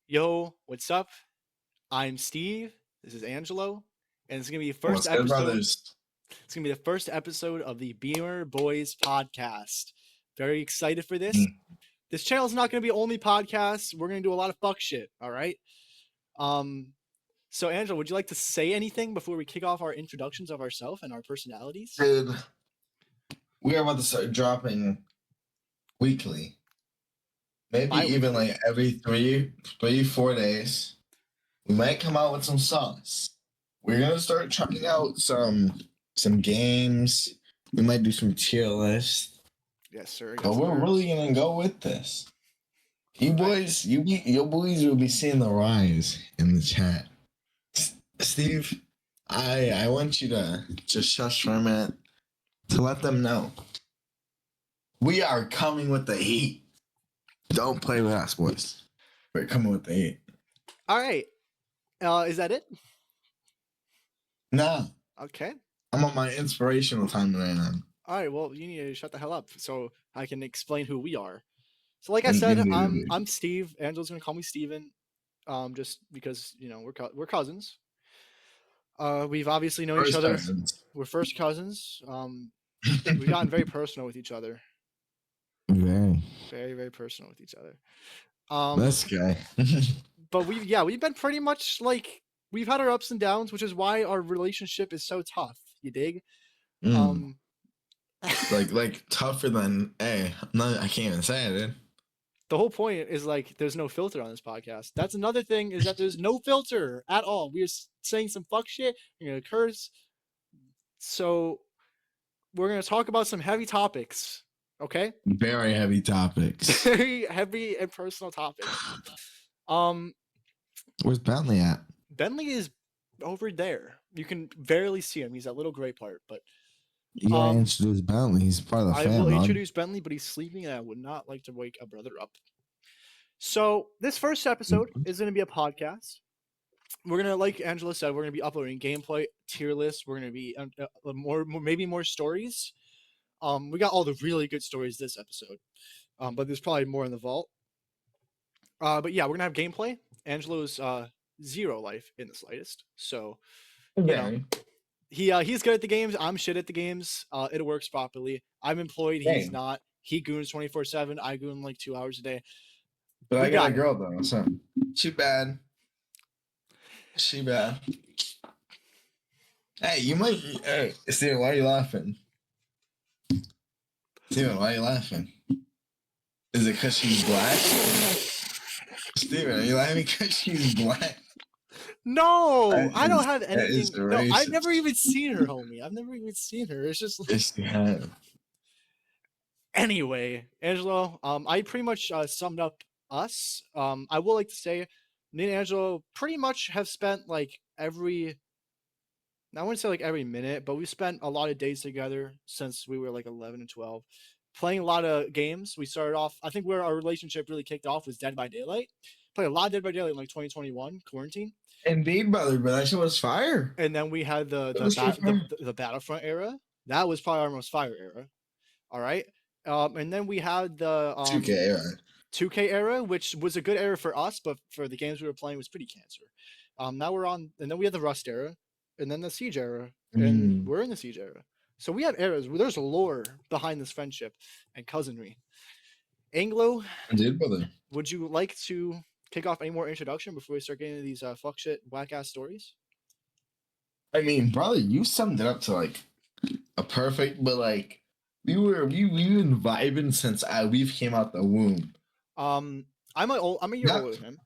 Yo, what's up? I'm Steve. This is Angelo, and it's gonna be the first What's good, episode. brothers? It's gonna be the first episode of the Beamer Boys podcast. Very excited for this. Mm. This channel is not gonna be only podcasts. We're gonna do a lot of fuck shit. All right. Um. So, Angelo, would you like to say anything before we kick off our introductions of ourselves and our personalities? Dude, we are about to start dropping weekly. Maybe even Bi-weekly. like every 4 days. We might come out with some songs. We're gonna start trying out some games. We might do some tier lists. Yes, sir. But Yes, we're sir. really gonna go with this. You All right. boys, your boys will be seeing the rise in the chat. Steve, I want you to just shush for a minute to let them know we are coming with the heat. Don't play with us, boys. We're coming with the heat. All right. Is that it? Nah, Okay. I'm on my inspirational time right now. All right. Well, you need to shut the hell up so I can explain who we are. So, like I said, I'm Steve. Angela's gonna call me Steven, just because we're cousins. We've obviously known each First other. cousins. We're first cousins. We've gotten very personal with each other. Very. Very, very personal with each other. This guy. But we've been pretty much like we've had our ups and downs, which is why our relationship is so tough. You dig? Mm. like tougher than I can't even say it, dude. The whole point is like there's no filter on this podcast. That's another thing is that there's no filter at all. We're saying some fuck shit. We're gonna curse. So we're gonna talk about some heavy topics. Okay. Very heavy topics. Very heavy and personal topics. Where's Bentley at? Bentley is over there. You can barely see him. He's that little gray part, but You gotta introduce Bentley. He's part of the I fam, will dog. introduce Bentley, but he's sleeping, and I would not like to wake a brother up. So this first episode is going to be a podcast. We're gonna, like Angela said, we're gonna be uploading gameplay, tier lists. We're gonna be maybe more stories. We got all the really good stories this episode, but there's probably more in the vault. But yeah, we're gonna have gameplay. Angelo's zero life in the slightest, so he's good at the games. I'm shit at the games. It works properly. I'm employed. He's not. He goons 24/7. I goon like 2 hours a day. But I got a girl though, so she bad. She bad. Hey, you might. Hey, Steven, why are you laughing? Steven, why are you laughing? Is it because she's black? Steven, are you laughing because she's black? No, I don't have anything. No, I've never even seen her, homie. I've never even seen her. It's just. Yes, you have. Anyway, Angelo, I pretty much summed up us. I would like to say, me and Angelo pretty much have spent like I wouldn't say like every minute, but we spent a lot of days together since we were like 11 and 12, playing a lot of games. We started off, I think where our relationship really kicked off was Dead by Daylight. Played a lot of Dead by Daylight in like 2021 quarantine. Indeed, brother, but that shit was fire. And then we had the Battlefront era. That was probably our most fire era. All right. And then we had the 2K era. 2K era, which was a good era for us, but for the games we were playing was pretty cancer. Now we're on, and then we had the Rust era, and then the Siege era, and we're in the Siege era. So we have eras. There's lore behind this friendship and cousinry. Anglo, Indeed, brother. would you like to kick off any more introduction before we start getting into these fuck shit whack ass stories? I mean, brother, you summed it up to like a perfect, but like we've been vibing since we've came out the womb. I'm a year older than him.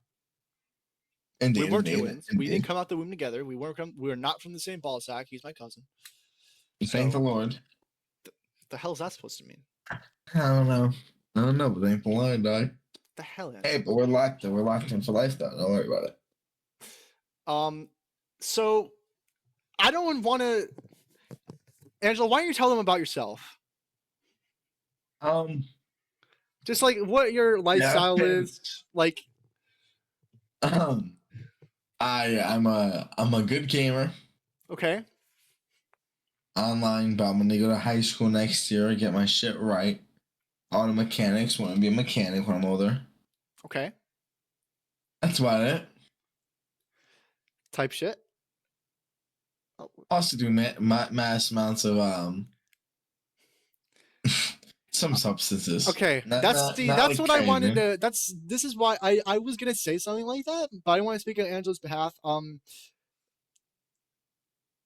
Indeed, we weren't twins. We didn't come out the womb together. We were not from the same ball sack. He's my cousin. Thank the Lord. The hell's that supposed to mean? I don't know, but thank the Lord, dog. The hell is Hey, but we're locked in. We're locked in for life, though. Don't worry about it. So I don't want to. Angela, why don't you tell them about yourself? Just like what your lifestyle is, like. I'm a good gamer. Okay. Online, but I'm gonna go to high school next year, get my shit right. Auto mechanics. Want to be a mechanic when I'm older. Okay. That's about it. type shit. Oh, Also do mass amounts of some substances. okay, Not, that's not, see, not that's like what I wanted crazy. to. This is why I was gonna say something like that, but I don't want to speak on Angela's behalf.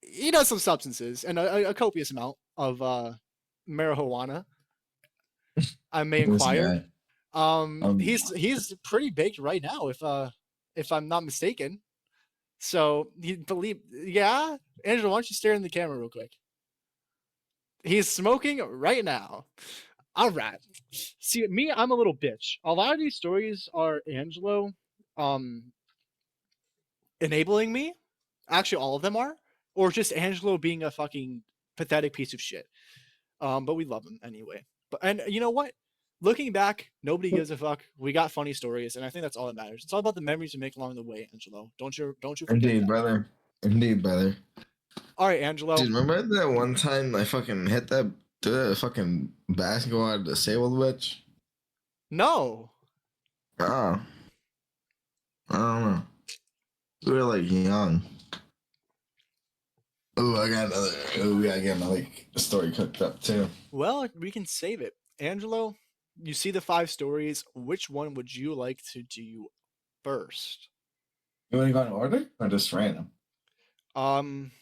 He does some substances and a copious amount of marijuana. I may This inquire. guy. Um, He's pretty baked right now, if I'm not mistaken. So you believe, yeah, Angela, why don't you stare in the camera real quick? He's smoking right now. All right. See, me, I'm a little bitch. A lot of these stories are Angelo, um, enabling me. Actually, all of them are, or just Angelo being a fucking pathetic piece of shit. But we love him anyway. But and you know what? Looking back, nobody gives a fuck. We got funny stories, and I think that's all that matters. It's all about the memories you make along the way, Angelo. Don't you forget indeed, that. brother. Indeed, brother. All right, Angelo. Dude, remember that one time I fucking hit that fucking basketball at the disabled bitch? No. Oh, I don't know. We were like young. Oh, I got another. Oh, we gotta get my like story cooked up too. Well, we can save it. Angelo, you see the 5 stories. Which one would you like to do first? You want to go in order or just random? Um,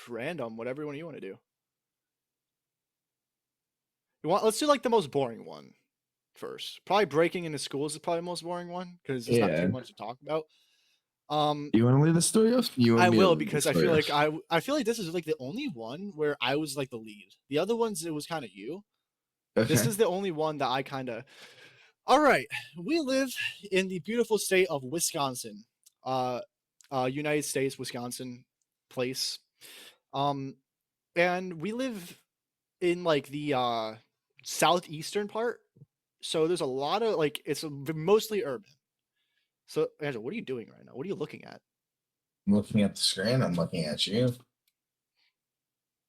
random, whatever one you want to do. Let's do like the most boring one first. Probably breaking into schools is probably the most boring one because there's not Yeah. too much to talk about. You want to leave the story off? You want I me to will leave the because I story feel like off? I feel like this is like the only one where I was like the lead. The other ones it was kind of you. This Okay. is the only one that I kind of. All right, we live in the beautiful state of Wisconsin, United States, Wisconsin place, and we live in like the southeastern part. So there's a lot of like it's mostly urban. So Angela, what are you doing right now? What are you looking at? I'm looking at the screen. I'm looking at you.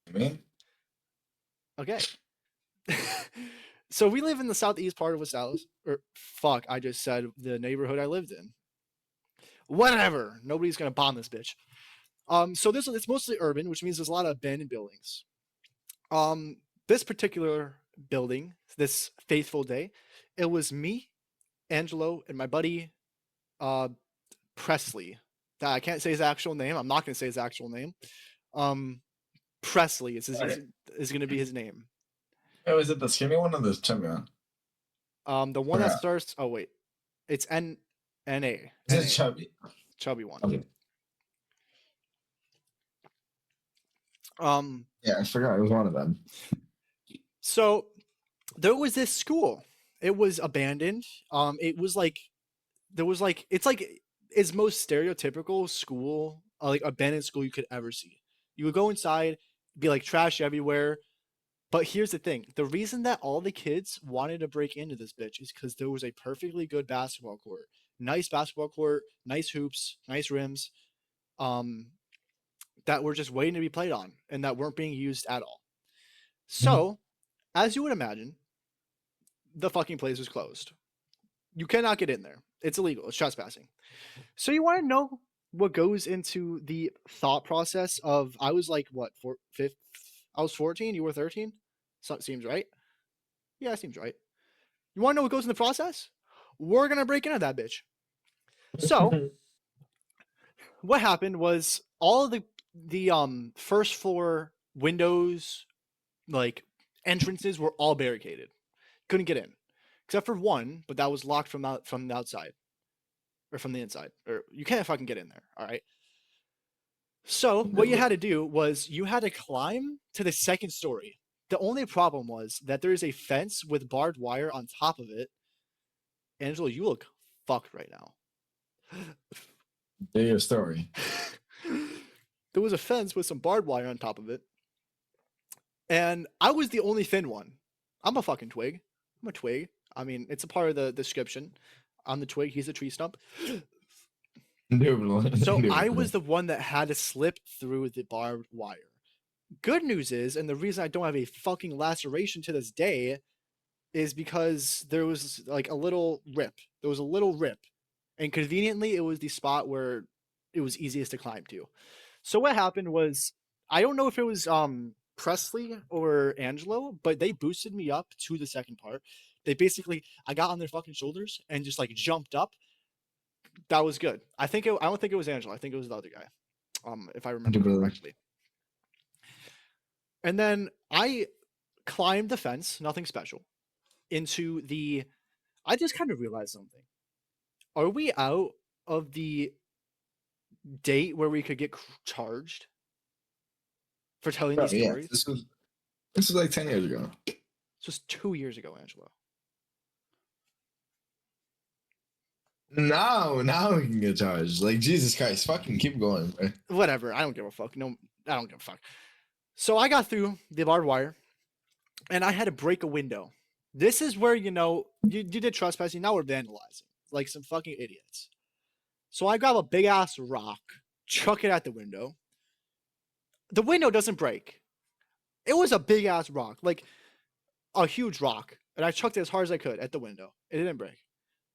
I mean, Okay. So we live in the southeast part of Wisconsin. Or fuck, I just said the neighborhood I lived in. Whatever. Nobody's gonna bomb this bitch. So this it's mostly urban, which means there's a lot of abandoned buildings. This particular building, this faithful day, it was me, Angelo, and my buddy, uh, Presley. That I can't say his actual name. I'm not gonna say his actual name. Presley is gonna be his name. oh, is it the skinny one or the chubby one? The one that starts. Oh wait, it's N-A. Is it chubby? Chubby one. Okay. Yeah, I forgot it was one of them. So there was this school. It was abandoned. It was like there was like it's like its most stereotypical school, like abandoned school you could ever see. You would go inside, be like trash everywhere. But here's the thing: the reason that all the kids wanted to break into this bitch is because there was a perfectly good basketball court, nice basketball court, nice hoops, nice rims, that were just waiting to be played on and that weren't being used at all. So, as you would imagine, the fucking place was closed. You cannot get in there. It's illegal. It's trespassing. So you want to know what goes into the thought process of I was like what fifth? I was 14. You were 13. So it seems right. Yeah, it seems right. You want to know what goes in the process? We're gonna break into that bitch. So what happened was all of the first floor windows, like entrances, were all barricaded. Couldn't get in, except for one, but that was locked from the outside or from the inside. Or you can't fucking get in there. All right. So what you had to do was you had to climb to the second story. The only problem was that there is a fence with barbed wire on top of it. Angela, you look fucked right now. Do your story. There was a fence with some barbed wire on top of it. And I was the only thin one. I'm a fucking twig. I'm a twig. I mean, it's a part of the description. I'm the twig. He's a tree stump. So I was the one that had to slip through the barbed wire. Good news is, and the reason I don't have a fucking laceration to this day, is because there was like a little rip. There was a little rip, and conveniently, it was the spot where it was easiest to climb to. So what happened was, I don't know if it was Presley or Angelo, but they boosted me up to the second part. They basically, I got on their fucking shoulders and just like jumped up. That was good. I don't think it was Angelo. I think it was the other guy, if I remember Brother. correctly. And then I climbed the fence, nothing special, into the. I just kind of realized something. Are we out of the date where we could get charged for telling Bro, these yeah, stories? this was like 10 years ago. This was 2 years ago, Angelo. Now we can get charged. Like Jesus Christ, fucking keep going, bro. Whatever. I don't give a fuck. No, I don't give a fuck. So I got through the barbed wire, and I had to break a window. This is where you did trespassing. Now we're vandalizing like some fucking idiots. So I grab a big ass rock, chuck it at the window. The window doesn't break. It was a big ass rock, like a huge rock, and I chucked it as hard as I could at the window. It didn't break,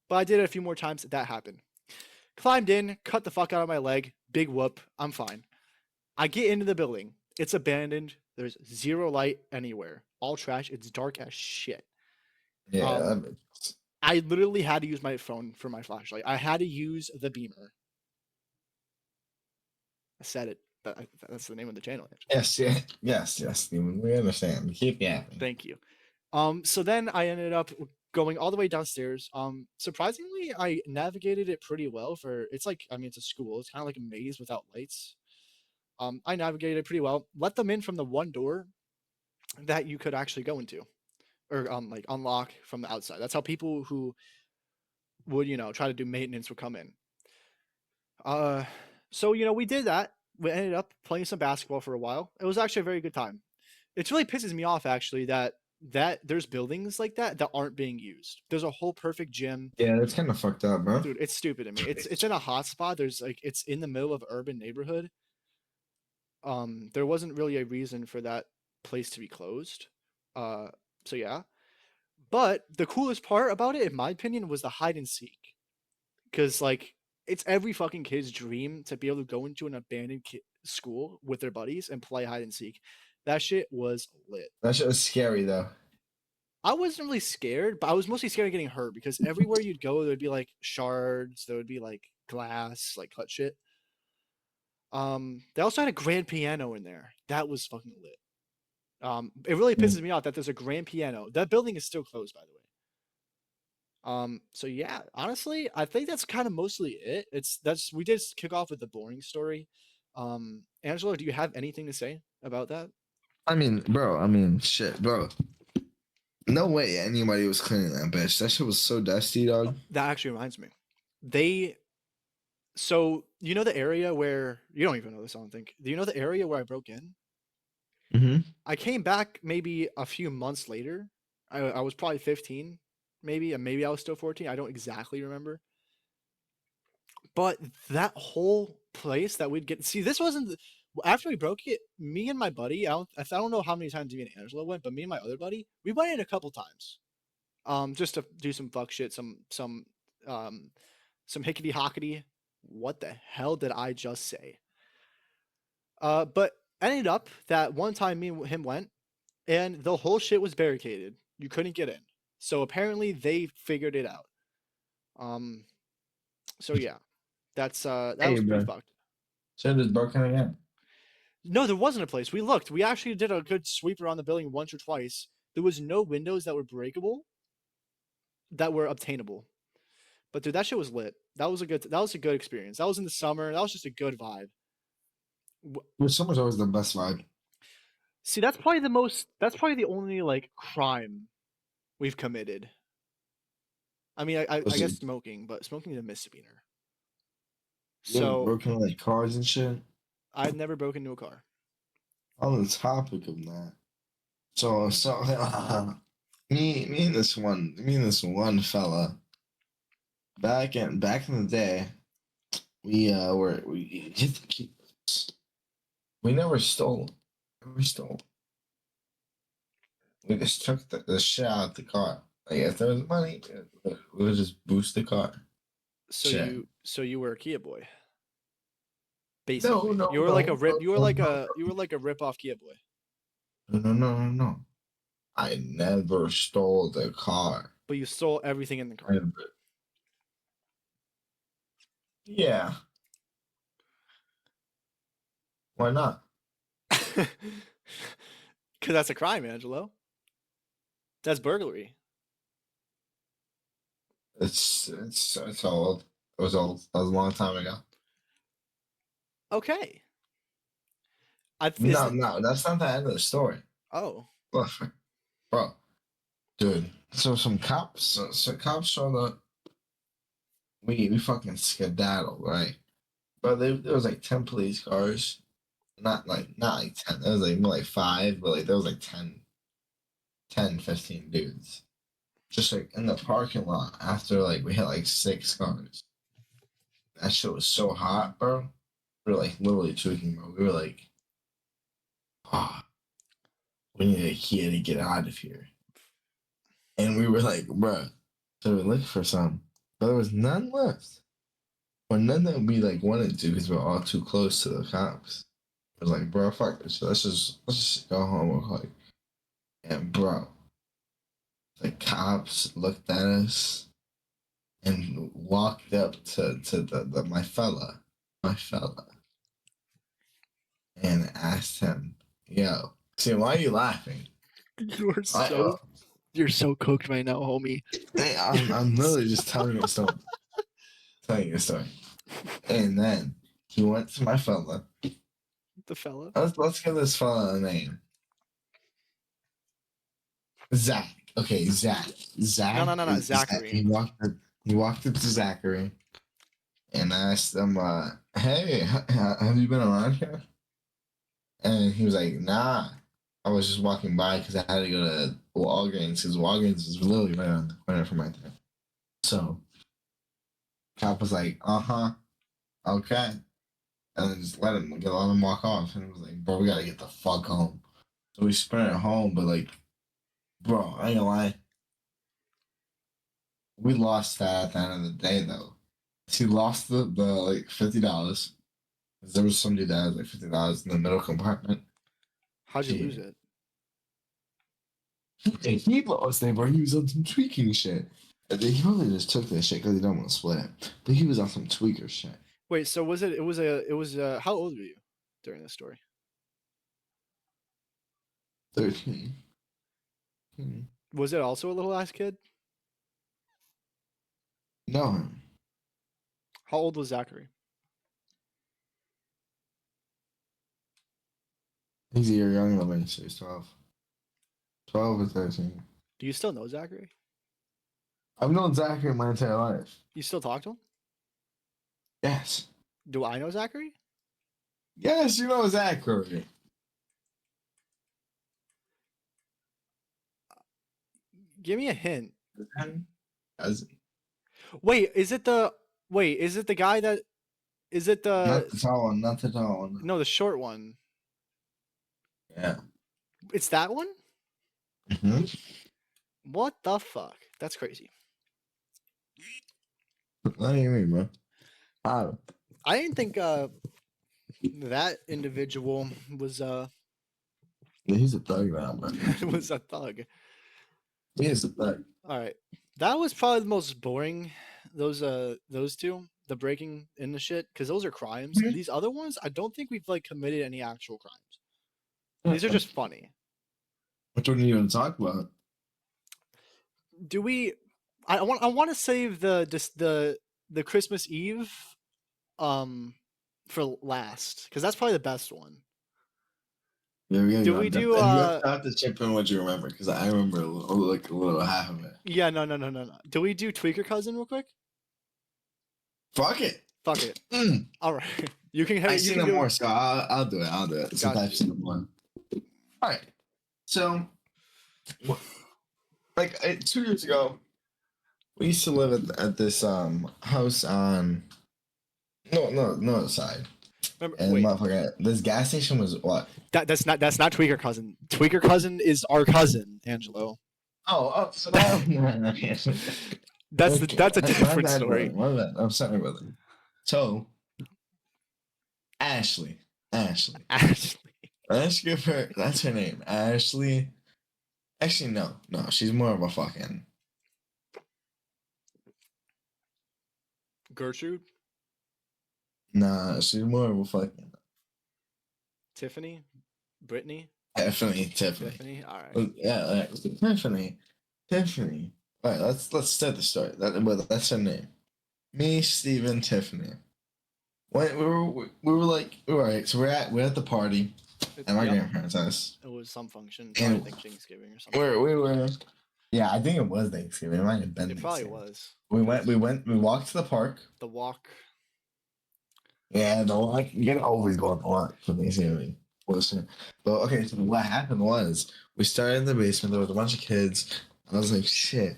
but I did it a few more times. That happened. Climbed in, cut the fuck out of my leg. Big whoop. I'm fine. I get into the building. It's abandoned. There's zero light anywhere. All trash. It's dark as shit. Yeah, I literally had to use my phone for my flashlight. I had to use the beamer. I said it. That's the name of the channel. yes, Steven. We understand. Keep yapping. Thank you. So then I ended up going all the way downstairs. Surprisingly, I navigated it pretty well it's like, I mean, it's a school. It's kind of like a maze without lights. I navigated it pretty well. Let them in from the one door that you could actually go into, or like unlock from the outside. That's how people who would, try to do maintenance would come in. So we did that. We ended up playing some basketball for a while. It was actually a very good time. It really pisses me off actually that there's buildings like that aren't being used. There's a whole perfect gym. Yeah, that's kind of fucked up, bro. Dude, it's stupid to me. It's in a hot spot. There's like, it's in the middle of an urban neighborhood. There wasn't really a reason for that place to be closed. So yeah. But the coolest part about it, in my opinion, was the hide and seek. Because like, it's every fucking kid's dream to be able to go into an abandoned school with their buddies and play hide and seek. That shit was lit. That shit was scary though. I wasn't really scared, but I was mostly scared of getting hurt because everywhere you'd go, there would be like shards, there would be like glass, like cut shit. They also had a grand piano in there. That was fucking lit. It really pisses me off that there's a grand piano. That building is still closed, by the way. So yeah, honestly, I think that's kind of mostly it. We did kick off with the boring story. Angelo, do you have anything to say about that? Shit, bro. No way anybody was cleaning that bitch. That shit was so dusty, dog. That actually reminds me. So you know the area where you don't even know this, I don't think. Do you know the area where I broke in? Mm-hmm. I came back maybe a few months later. I was probably 15, maybe, and maybe I was still 14. I don't exactly remember. But that whole place that we'd get, see, this wasn't after we broke it. Me and my buddy, I don't know how many times me and Angelo went, but me and my other buddy, we went in a couple times, just to do some fuck shit, some hickety hockety. What the hell did I just say? But ended up that one time me and him went, and the whole shit was barricaded. You couldn't get in. So apparently they figured it out. So yeah, that was pretty fucked. So it just broken again. No, there wasn't a place. We looked. We actually did a good sweep around the building once or twice. There was no windows that were breakable, that were obtainable. But dude, that shit was lit. That was a good experience. That was in the summer. That was just a good vibe. Summer's always the best vibe. See, that's probably the only like crime we've committed. I mean, I guess smoking, but smoking is a misdemeanor. So broken like cars and shit. I've never broken into a car. On the topic of that, so me and this one fella, back in the day, we hit the keys. We never stole. We just took the shit out of the car. Like if there was money, we would just boost the car. So Shit. you were a Kia boy. No, Basically, no, you were no, like a rip. no, You were no, like no, a rip off Kia boy. no. I never stole the car. But you stole everything in the car. Yeah. Why not? Because that's a crime, Angelo. That's burglary. It's old. It was old. That was a long time ago. Okay. No, that's not the end of the story. Oh. Look, bro, dude. So some cops, so cops showed up. We fucking skedaddled, right? But there was like 10 police cars. Not like 10. There was like more like 5, but like there was like 10, 15 dudes. Just like in the parking lot after like we had like 6 cars. That shit was so hot, bro. We were like literally tweaking, bro. We were like, oh, we need a key to get out of here. And we were like, bro, so we looked for some, but there was none left. Or none that we like wanted to because we we're all too close to the cops. I was like, bro, fuck this. Let's just go home real quick. And bro, the cops looked at us and walked up to my fella, and asked him, yo, see, why are you laughing? You're so cooked right now, homie. Hey, I'm literally just telling you a story. And then he went to my fella. The fella. Let's give this fella a name. Zach. Okay, Zach. No. Zachary. He walked up to Zachary and asked him, hey, have you been around here? And he was like, nah. I was just walking by because I had to go to Walgreens because Walgreens is literally right on the corner from my town. So, cop was like, okay. And then just let him walk off. And it was like, bro, we gotta get the fuck home. So we sprinted home, but like, bro, I ain't gonna lie. We lost that at the end of the day though. He lost the like $50. There was somebody that had like $50 in the middle compartment. How'd you lose it? He lost it, bro. He was on some tweaking shit. He probably just took that shit because he don't want to split it. But he was on some tweaker shit. Wait, so was it how old were you during this story? 13. Was it also a little ass kid? No. How old was Zachary? He's a year younger than me, so he's 12. 12 or 13. Do you still know Zachary? I've known Zachary my entire life. You still talk to him? Yes. Do I know Zachary? Yes, you know Zachary. Give me a hint. As Wait, is it the guy that is it the not the tall one, not the tall one. No, the short one. Yeah. It's that one? Mm-hmm. What the fuck? That's crazy. What do you mean, bro? How? I didn't think that individual was Yeah, he's a thug now, bro. was a thug. He is a thug. All right. That was probably the most boring. Those two, the breaking into shit, because those are crimes. Mhm. These other ones, I don't think we've like committed any actual crimes. These are just funny. Which one are you going to talk about? Do we? I want to save the Christmas Eve, for last, because that's probably the best one. Yeah, Do we do? You have to chip in what you remember because I remember a little half of it. Yeah, no. Do we do Tweaker Cousin real quick? Fuck it. Fuck it. All right, you can. I've seen it more, so I'll do it. Since Gotcha. I've seen it more. All right. So, like 2 years ago, we used to live at this house on no side. Remember, And wait, motherfucker, this gas station was what? that's not Tweaker Cousin. Tweaker Cousin is our cousin, Angelo. So that. That's Okay, that's a my different bad, story. brother. My bad. I'm sorry, brother. So, Ashley. Ashley. Ashley. Let's give her. That's her name. Ashley. Actually, no. No, she's more of a fucking. Gertrude. Nah, she's more of a fucking. Tiffany. Brittany. Definitely Tiffany. Tiffany. All right. Yeah, Tiffany. Tiffany. All right, let's start the story. That's her name. Me, Steven, Tiffany. When we were like, all right, so we're at the party at my Yep. grandparents' house. It was some function. Probably And think Thanksgiving or something. we were. Yeah, I think it was Thanksgiving. It might have been. It probably Thanksgiving. was. We walked to the park. The walk. Yeah, the walk. You can always go on the walk for Thanksgiving. Listen, but okay. So what happened was we started in the basement. There was a bunch of kids. I was like, shit.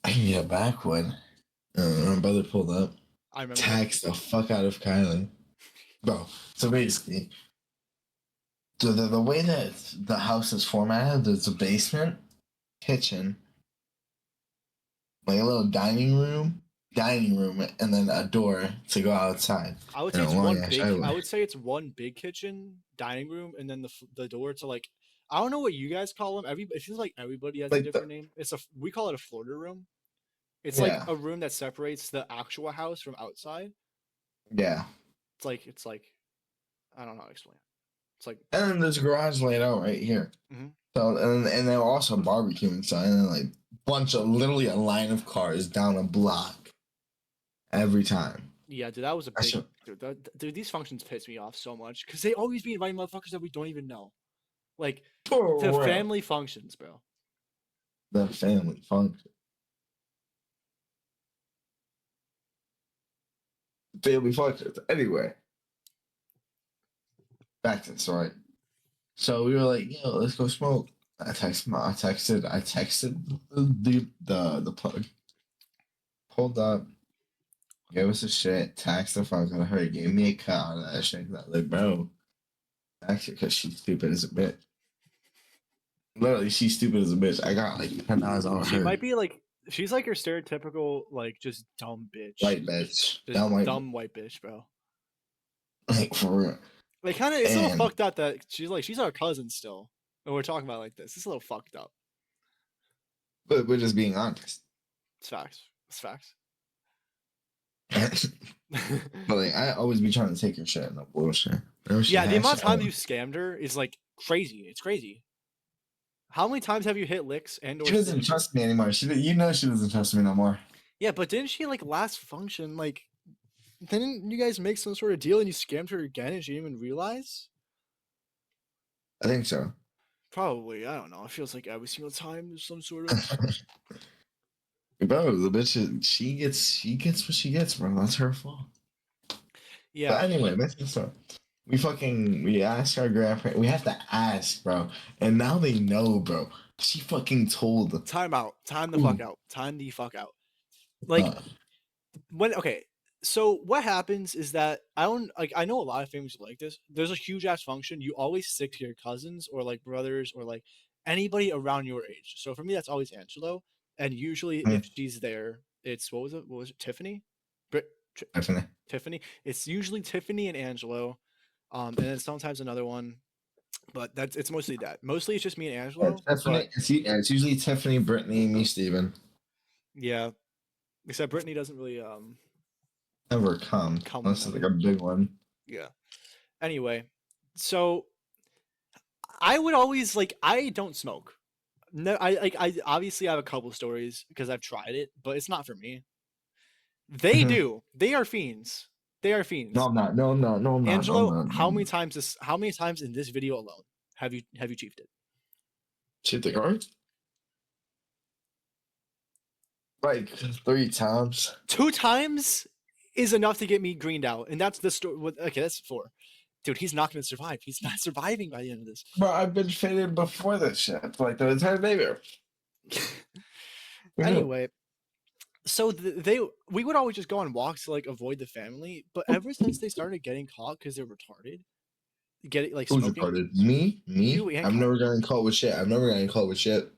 I can get a backwood. My brother pulled up, I remember. taxed the fuck out of Kylie, bro. So basically, the way that the house is formatted, there's a basement, kitchen, like a little dining room, and then a door to go outside. I would say it's one big. I would say it's one big kitchen, dining room, and then the door to like. I don't know what you guys call them. It feels like everybody has a Like different name. We call it a Florida room. It's Yeah. like a room that separates the actual house from outside. Yeah. It's like I don't know how to explain it. It's like And then there's a garage laid out right here. Mhm. So and they're also barbecue inside, and then like literally a line of cars down a block every time. yeah, dude, that was a That's big dude. These functions piss me off so much because they always be inviting motherfuckers that we don't even know, like the family functions, bro. The family function. Family functions. Anyway, back to the story. So we were like, yo, let's go smoke. I texted the plug. Pulled up, gave us a shit, taxed the fuck out of her, gave me a cut out of that shit. Like, bro, actually, because she's stupid as a bitch. Literally, she's stupid as a bitch. I got like $10 on her. She might be like she's like your stereotypical like just dumb bitch. White bitch. Just dumb white bitch, bro. Like for real. Like kind of it's a little fucked up that she's our cousin still. And we're talking about like this. It's a little fucked up. But we're just being honest. It's facts. It's facts. But like I always be trying to take her shit, no bullshit. Yeah, the amount of times you scammed her is like crazy. It's crazy. How many times have you hit licks and or she doesn't trust me anymore. She doesn't trust me no more. Yeah, but didn't she like last function like didn't you guys make some sort of deal and you scammed her again and she didn't even realize? I think so. Probably. I don't know. It feels like every single time there's some sort of Bro, the bitch she gets what she gets, bro. That's her fault. Yeah. But anyway, that's the story. We asked our grandparents. We have to ask, bro. And now they know, bro. She fucking told. Time out. Time the fuck out. Time the fuck out. Like okay. So what happens is that I know a lot of families like this. There's a huge ass function. You always stick to your cousins or like brothers or like anybody around your age. So for me, that's always Angelo. And usually if she's there, it's what was it? Tiffany? Tiffany. It's usually Tiffany and Angelo. And then sometimes another one. But it's mostly that. Mostly it's just me and Angelo. It's usually Tiffany, Brittany, me, Steven. Yeah. Except Brittany doesn't really never come unless it's like a big one. Yeah. Anyway, so I would always like I don't smoke. No, I obviously have a couple stories because I've tried it, but it's not for me. They do. They are fiends. They are fiends. No, I'm not. No, I'm not. Angelo, how many times in this video alone have you chiefed it? Chiefed the card? Like 3 times. 2 times is enough to get me greened out, and that's the story. Okay, that's 4. Dude, he's not going to survive. He's not surviving by the end of this. Bro, I've been faded before this shit. Like the entire day. Anyway, so we would always just go on walks to like avoid the family, but ever since they started getting caught because they're retarded, Who's retarded? Me? I've never gotten caught with shit.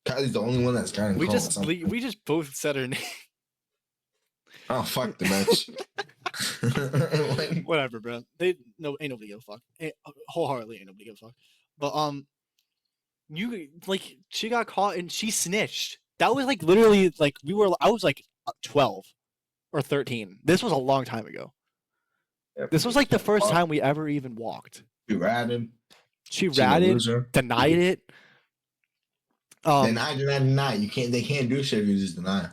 Kylie's the only one that's gotten We called. just we just both said her name. Oh fuck the bitch. Like, Whatever, bro. Ain't nobody give a fuck. Wholeheartedly ain't nobody give a fuck. But you like she got caught and she snitched. That was like literally like I was like 12 or 13. This was a long time ago. This was like the first time we ever even walked. you ratted. She She a ratted, loser. denied it. Deny. You can't. They can't do shit if you just deny.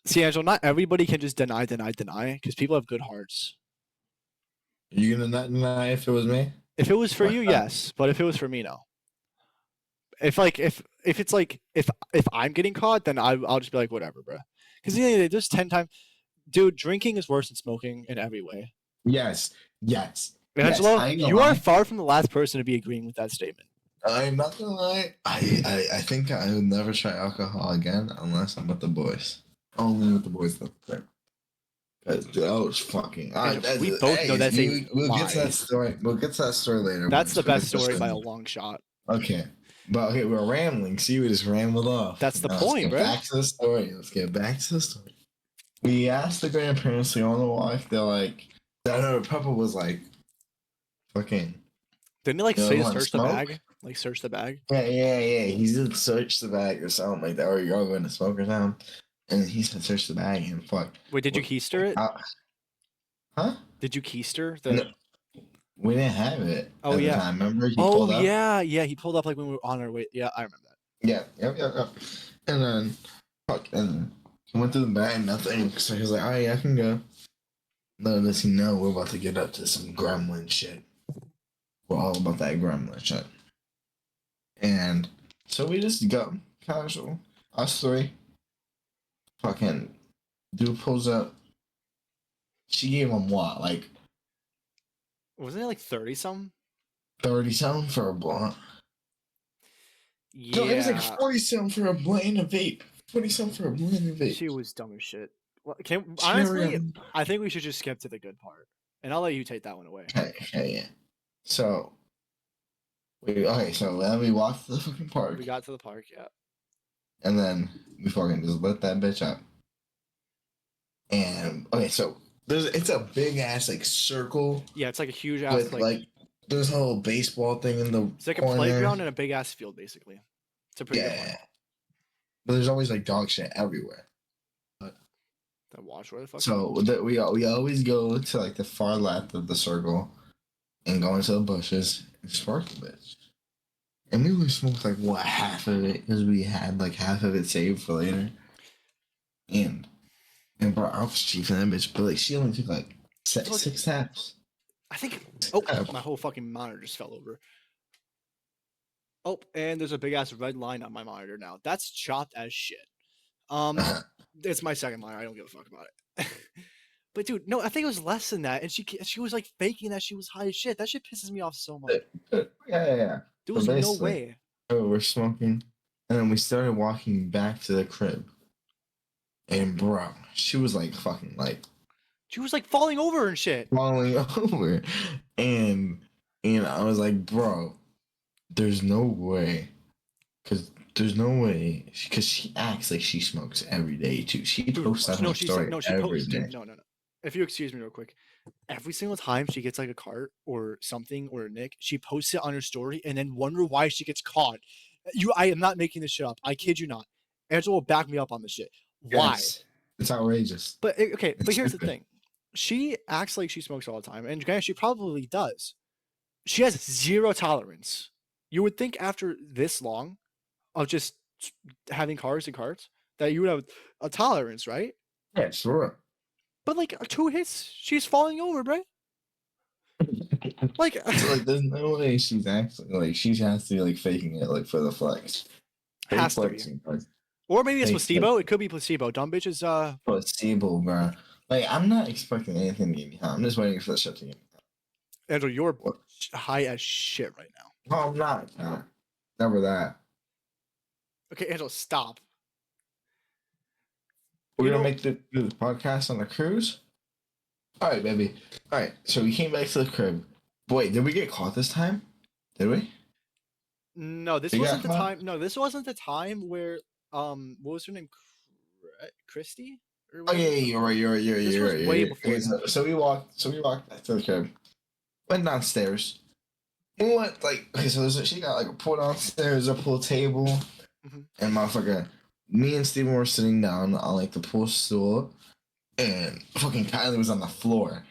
See, Angelo, not everybody can just deny, because people have good hearts. Are you gonna not deny if it was me? If it was for you, yes, but if it was for me, no. If it's like if I'm getting caught, then I'll just be like whatever, bro. Because there's 10 times, dude. Drinking is worse than smoking in every way. Yes. Angelo, you are far from the last person to be agreeing with that statement. I'm not gonna lie. I think I would never try alcohol again unless I'm with the boys. Only with the boys though. Because that was fucking. We both know that's we'll lie. get to that story. We'll get to that story later. That's the best story by a long shot. Okay. But okay, we're rambling. See, we just rambled off. That's the point, bro. Back to the story. Let's get back to the story. We asked the grandparents to go on the walk. They're like, I know Papa was like, fucking. Didn't he like say search the bag? Like search the bag? Yeah. He did search the bag or something like that. Or you're all going to smoker town. And he said search the bag and fuck. Wait, did you keister it? Huh? Did you keister No, we didn't have it. Oh yeah. Time. Remember? He pulled up? Yeah. He pulled up like when we were on our way. Yeah, I remember that. Yeah. Yep. And then fuck, and he went through the bag, nothing. So he was like, "Oh yeah, I can go." Little does he know we're about to get up to some gremlin shit. We're all about that gremlin shit. And so we just go casual. Us three. Fucking dude pulls up. She gave him what? Like wasn't it like 30 something? 30 something for a blunt. Yeah. No, it was like 40 something for a blunt and a vape. 40 something for a blunt and a vape. She was dumb as shit. Well, honestly, I think we should just skip to the good part. And I'll let you take that one away. Okay, yeah. So so then we walked to the fucking park. We got to the park, yeah. And then we fucking just lit that bitch up. And so it's a big ass like circle. Yeah, it's like a huge ass with like there's a whole baseball thing in the it's like corner. A playground and a big ass field basically. It's a pretty good one. But there's always like dog shit everywhere. Then watch where the fuck. So we always go to like the far left of the circle and go into the bushes and spark the bitch. And we would smoke like what, half of it, because we had like half of it saved for later. And bro, I was chiefing that bitch, but like she only took like six taps. I think. My whole fucking monitor just fell over. Oh, and there's a big ass red line on my monitor now. That's chopped as shit. It's my second monitor. I don't give a fuck about it. But dude, no, I think it was less than that. And she was like faking that she was high as shit. That shit pisses me off so much. Yeah. There was no way. We're smoking, and then we started walking back to the crib. And bro, she was like fucking like. She was like falling over and shit. Falling over, and I was like, bro, there's no way, because she acts like she smokes every day too. She posts that on story every day. No. If you excuse me real quick, every single time she gets like a cart or something or a nick, she posts it on her story and then wonder why she gets caught. I am not making this shit up. I kid you not. Angela will back me up on this shit. Why? Yes. It's outrageous. But okay, but here's the thing. She acts like she smokes all the time, and granted, she probably does. She has zero tolerance. You would think after this long of just having cars and carts that you would have a tolerance, right? Yeah, sure. But like 2 hits, she's falling over, bro. Like there's no way she's actually like she has to be like faking it like for the flex. Has to be. Or maybe it's placebo. It could be placebo. Dumb bitches. Placebo, bro. Like I'm not expecting anything to get me high. I'm just waiting for the shit to get me high. Andrew, you're high as shit right now. No, I'm not. No. Never that. Okay, Angela, stop. We're gonna make the podcast on the cruise. All right, baby. All right, so we came back to the crib. Wait, did we get caught this time? Did we? No, this She got wasn't the caught? time. No, this wasn't the time where what was her name? Christy or Oh yeah, whatever. yeah, you're right, you're right, you're right, This you're was right, way you're right. before Okay, that. so we walked back to the crib, went downstairs. We went like okay, so she got like a pool downstairs, a pool table, Mhm. and motherfucker. Me and Steven were sitting down on like the pool stool, and fucking Kylie was on the floor.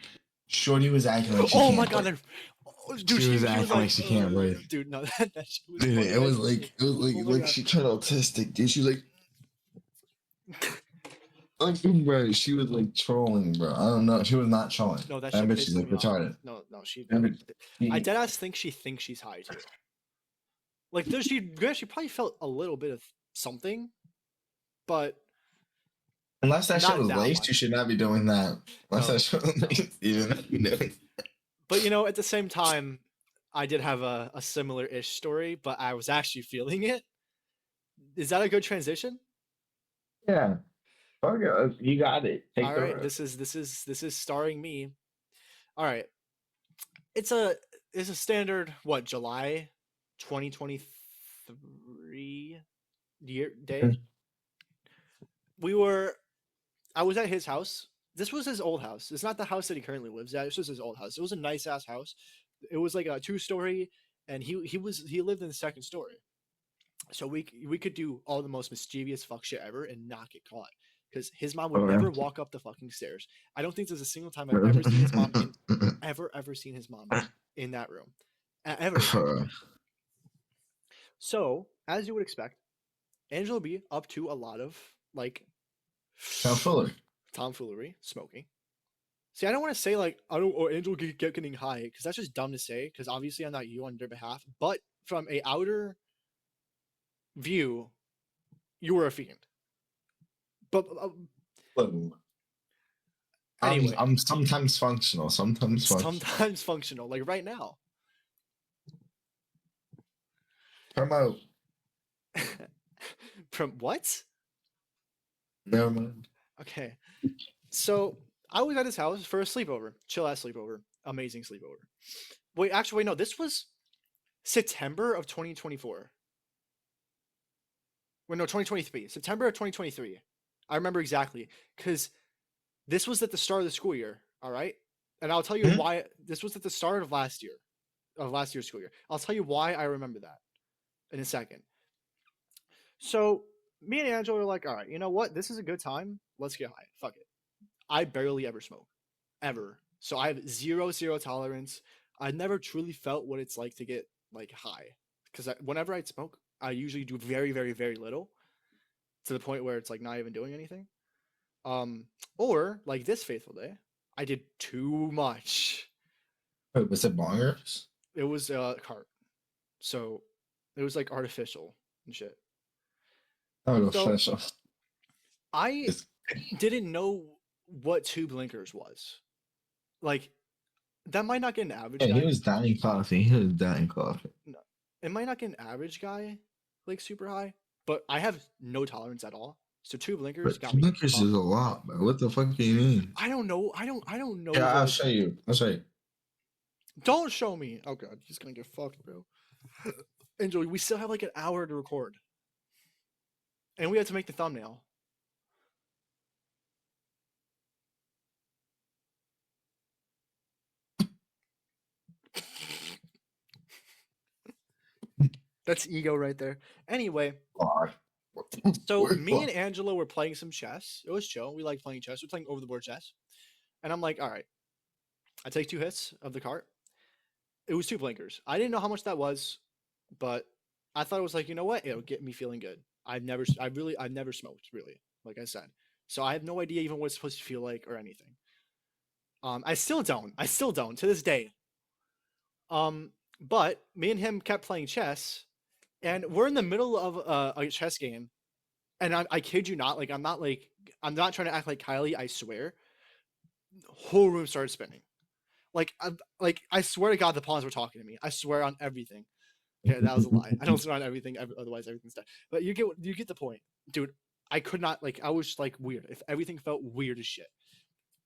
Shorty was acting like she Oh my can't god, breathe. and, oh, dude, She was she was acting like like, she can't breathe. dude, no, that shit was Dude, funny it as was like shit. it was like Oh my like god. she turned autistic, dude. She was like, bro, she was like trolling, bro. I don't know. She was not trolling. No, that I shit bet she's pisses like me off. retarded. No, no, I bet I she- deadass think she thinks she's high too. Like, she probably felt a little bit of something, but unless that shit not was that laced, you much. should not be doing that. Unless No, that shit was no. laced, you should not be doing. But at the same time, I did have a similar ish story, but I was actually feeling it. Is that a good transition? Yeah. Okay, you got it. All Take the right, risk. this is starring me. All right, it's a standard what July 2023 day. I was at his house. This was his old house. It's not the house that he currently lives at. This was his old house. It was a nice ass house. It was like a 2-story, and he lived in the second story. So we could do all the most mischievous fuck shit ever and not get caught. Because his mom would never walk up the fucking stairs. I don't think there's a single time I've ever seen his mom ever seen his mom in that room. Ever. So, as you would expect, Angela would be up to a lot of like Now Fuller. tomfoolery, smoking. See, I don't want to say like I don't or Angel getting high because that's just dumb to say. Because obviously I'm not you on their behalf, but from a outer view, you were a fiend. But anyway, I'm sometimes functional. Sometimes functional. sometimes functional, like right now. Promote. From what? Never mind. Okay, so I was at his house for a sleepover, chill ass sleepover, amazing sleepover. Wait, no, this was September of 2024. Well, no, 2023. September of 2023. I remember exactly because this was at the start of the school year. All right, and I'll tell you Mhm. why. This was at the start of last year's school year. I'll tell you why I remember that in a second. So me and Angela were like, all right, you know what? This is a good time. Let's get high. Fuck it. I barely ever smoke, ever. So I have zero tolerance. I never truly felt what it's like to get like high because whenever I smoke, I usually do very little to the point where it's like not even doing anything. Or like this faithful day, I did too much. Wait, was it bongers? It was a cart, so it was like artificial and shit. Oh, So official. I didn't know what two blinkers was. Like that might not get an average Yeah, he guy. was dying coffee. He was dying coffee. No, it might not get an average guy like super high, but I have no tolerance at all. So two blinkers But got me. Snickers is a lot, bro. What the fuck do you mean? I don't know. I don't know. Yeah, I'll what show you. I'll show you. Don't show me. Oh god, he's gonna get fucked, bro. Enjoy. We still have like an hour to record, and we have to make the thumbnail. That's ego right there. Anyway, so me and Angela were playing some chess. It was chill. We like playing chess. We're playing over the board chess, and I'm like, all right. I take 2 hits of the cart. It was 2 blinkers. I didn't know how much that was, but I thought it was like, you know what? It'll get me feeling good. I've never smoked really, like I said. So I have no idea even what it's supposed to feel like or anything. I still don't to this day. But me and him kept playing chess, and we're in the middle of a chess game, and I kid you not, like I'm not trying to act like Kylie. I swear, whole room started spinning. I swear to God, the pawns were talking to me. I swear on everything. Okay, that was a lie. I don't swear on everything. Otherwise, everything's dead. But you get the point, dude. I could not I was like weird. If everything felt weird as shit.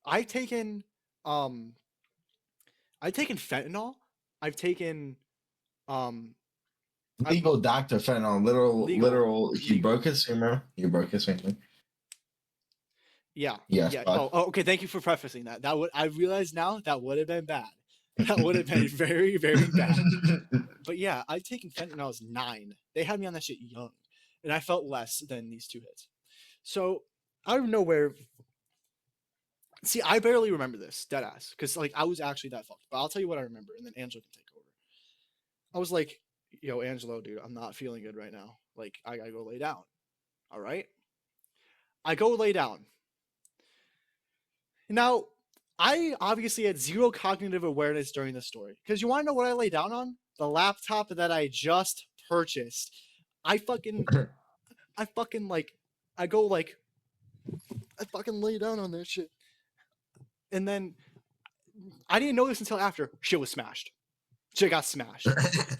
I've taken um I've taken fentanyl. I've taken um Legal Dr. Fentanyl, Legal. literal. He Legal. broke his finger. He broke his finger. Yeah. Yes, Yeah. but Okay. Thank you for prefacing that. That would I realize now that would have been bad. That would have been very, very bad. But yeah, I'd taken fentanyl when I was 9. They had me on that shit young, and I felt less than these 2 hits. So out of nowhere, see, I barely remember this, dead ass, because like I was actually that fucked. But I'll tell you what I remember, and then Angelo can take over. I was like, "Yo, Angelo, dude, I'm not feeling good right now. Like, I gotta go lay down." All right, I go lay down. Now, I obviously had zero cognitive awareness during this story, because you want to know what I lay down on? The laptop that I just purchased. I fucking like, I go like, I fucking lay down on that shit, and then I didn't know this until after shit was smashed. Shit got smashed.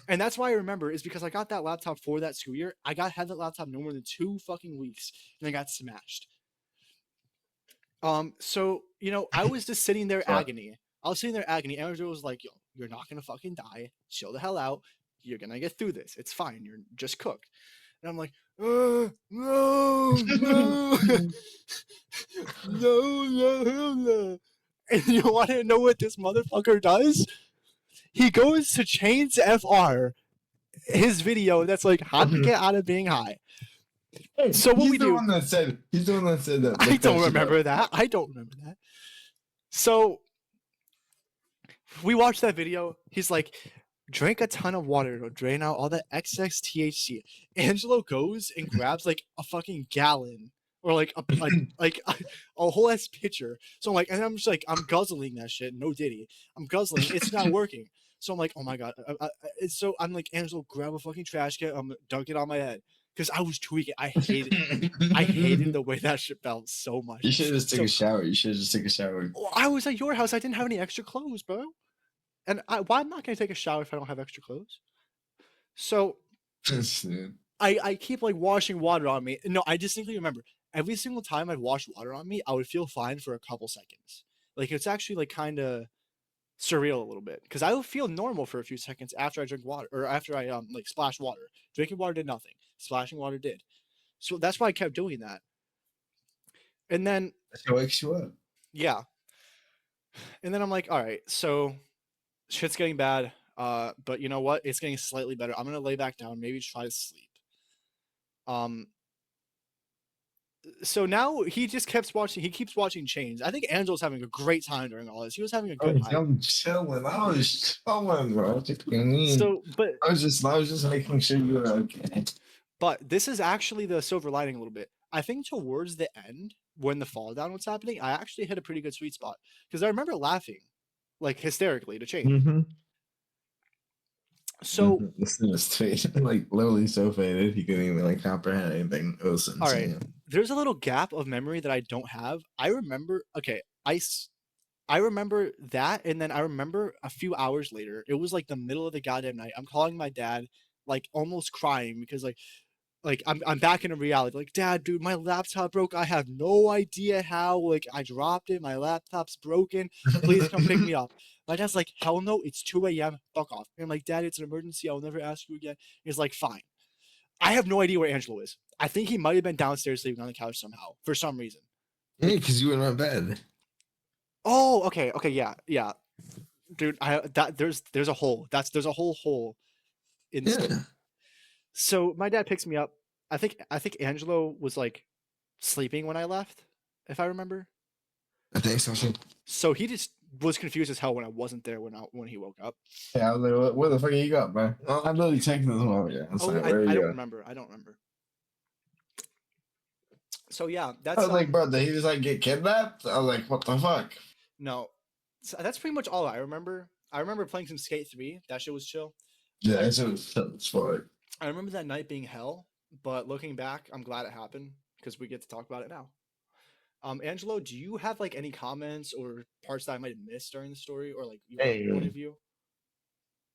And that's why I remember is because I got that laptop for that school year. Had that laptop no more than 2 fucking weeks, and it got smashed. So I was just sitting there agony. I was sitting there agony. Andrew was like, "Yo, you're not gonna fucking die. Chill the hell out. You're gonna get through this. It's fine. You're just cooked." And I'm like, no, no, no. And you want to know what this motherfucker does? He goes to Chains FR, his video that's like how to get out of being high. Hey, So what he's we the do? one that said. He's the one that said that. I don't remember that. I don't remember that. So we watched that video. He's like, drink a ton of water to drain out all the excess THC. Angelo goes and grabs like a fucking gallon or like a whole ass pitcher. So I'm like, and I'm just like, I'm guzzling that shit. No diddy. I'm guzzling. It's not working. So I'm like, oh my god. So I'm like, Angelo, grab a fucking trash can. I'm dunk it on my head because I was tweaking. I hated the way that shit felt so much. You should just take So- a shower. You should just take a shower. Well, I was at your house. I didn't have any extra clothes, bro. And why I'm not gonna take a shower if I don't have extra clothes? So I keep like washing water on me. No, I distinctly remember every single time I'd wash water on me, I would feel fine for a couple seconds. Like it's actually like kind of surreal a little bit because I would feel normal for a few seconds after I drink water or after I like splash water. Drinking water did nothing. Splashing water did. So that's why I kept doing that. And then It wakes you up. yeah. And then I'm like, all right, so shit's getting bad. But you know what? It's getting slightly better. I'm gonna lay back down, maybe try to sleep. So now he just keeps watching. He keeps watching Chains. I think Angel's having a great time during all this. He was having a good time. I'm chilling. I was chilling, bro. So, but I was just making sure you were okay. But this is actually the silver lining a little bit. I think towards the end, when the fall down was happening, I actually hit a pretty good sweet spot because I remember laughing, like hysterically to Chains. Mm-hmm. So Listen to his face, like literally so faded he couldn't even like comprehend anything. It was insane. all right, there's a little gap of memory that I don't have. I remember, okay, I remember that, and then I remember a few hours later, it was like the middle of the goddamn night. I'm calling my dad, like almost crying because like I'm back in reality. Like, Dad, dude, my laptop broke. I have no idea how. Like, I dropped it. My laptop's broken. Please come pick me up. My dad's like, hell no, it's 2 a.m. Fuck off. And I'm like, Dad, it's an emergency. I'll never ask you again. He's like, fine. I have no idea where Angelo is. I think he might have been downstairs sleeping on the couch somehow for some reason. Yeah, because you were in my bed. Oh, okay, yeah, dude. There's a hole. There's a whole hole in the story. So my dad picks me up. I think Angelo was like sleeping when I left, if I remember. I think so. So he just was confused as hell when I wasn't there when he woke up. Yeah, I was like, where the fuck you got, bro? Well, I'm literally checking this one. Yeah, I don't remember. I don't remember. So yeah, that's I was like, bro, did he just like get kidnapped? I was like, what the fuck? no. So that's pretty much all I remember. I remember playing some Skate 3. That shit was chill. Yeah, it was fun. I remember that night being hell, but looking back, I'm glad it happened because we get to talk about it now. Angelo, do you have like any comments or parts that I might have missed during the story, or like your point of view?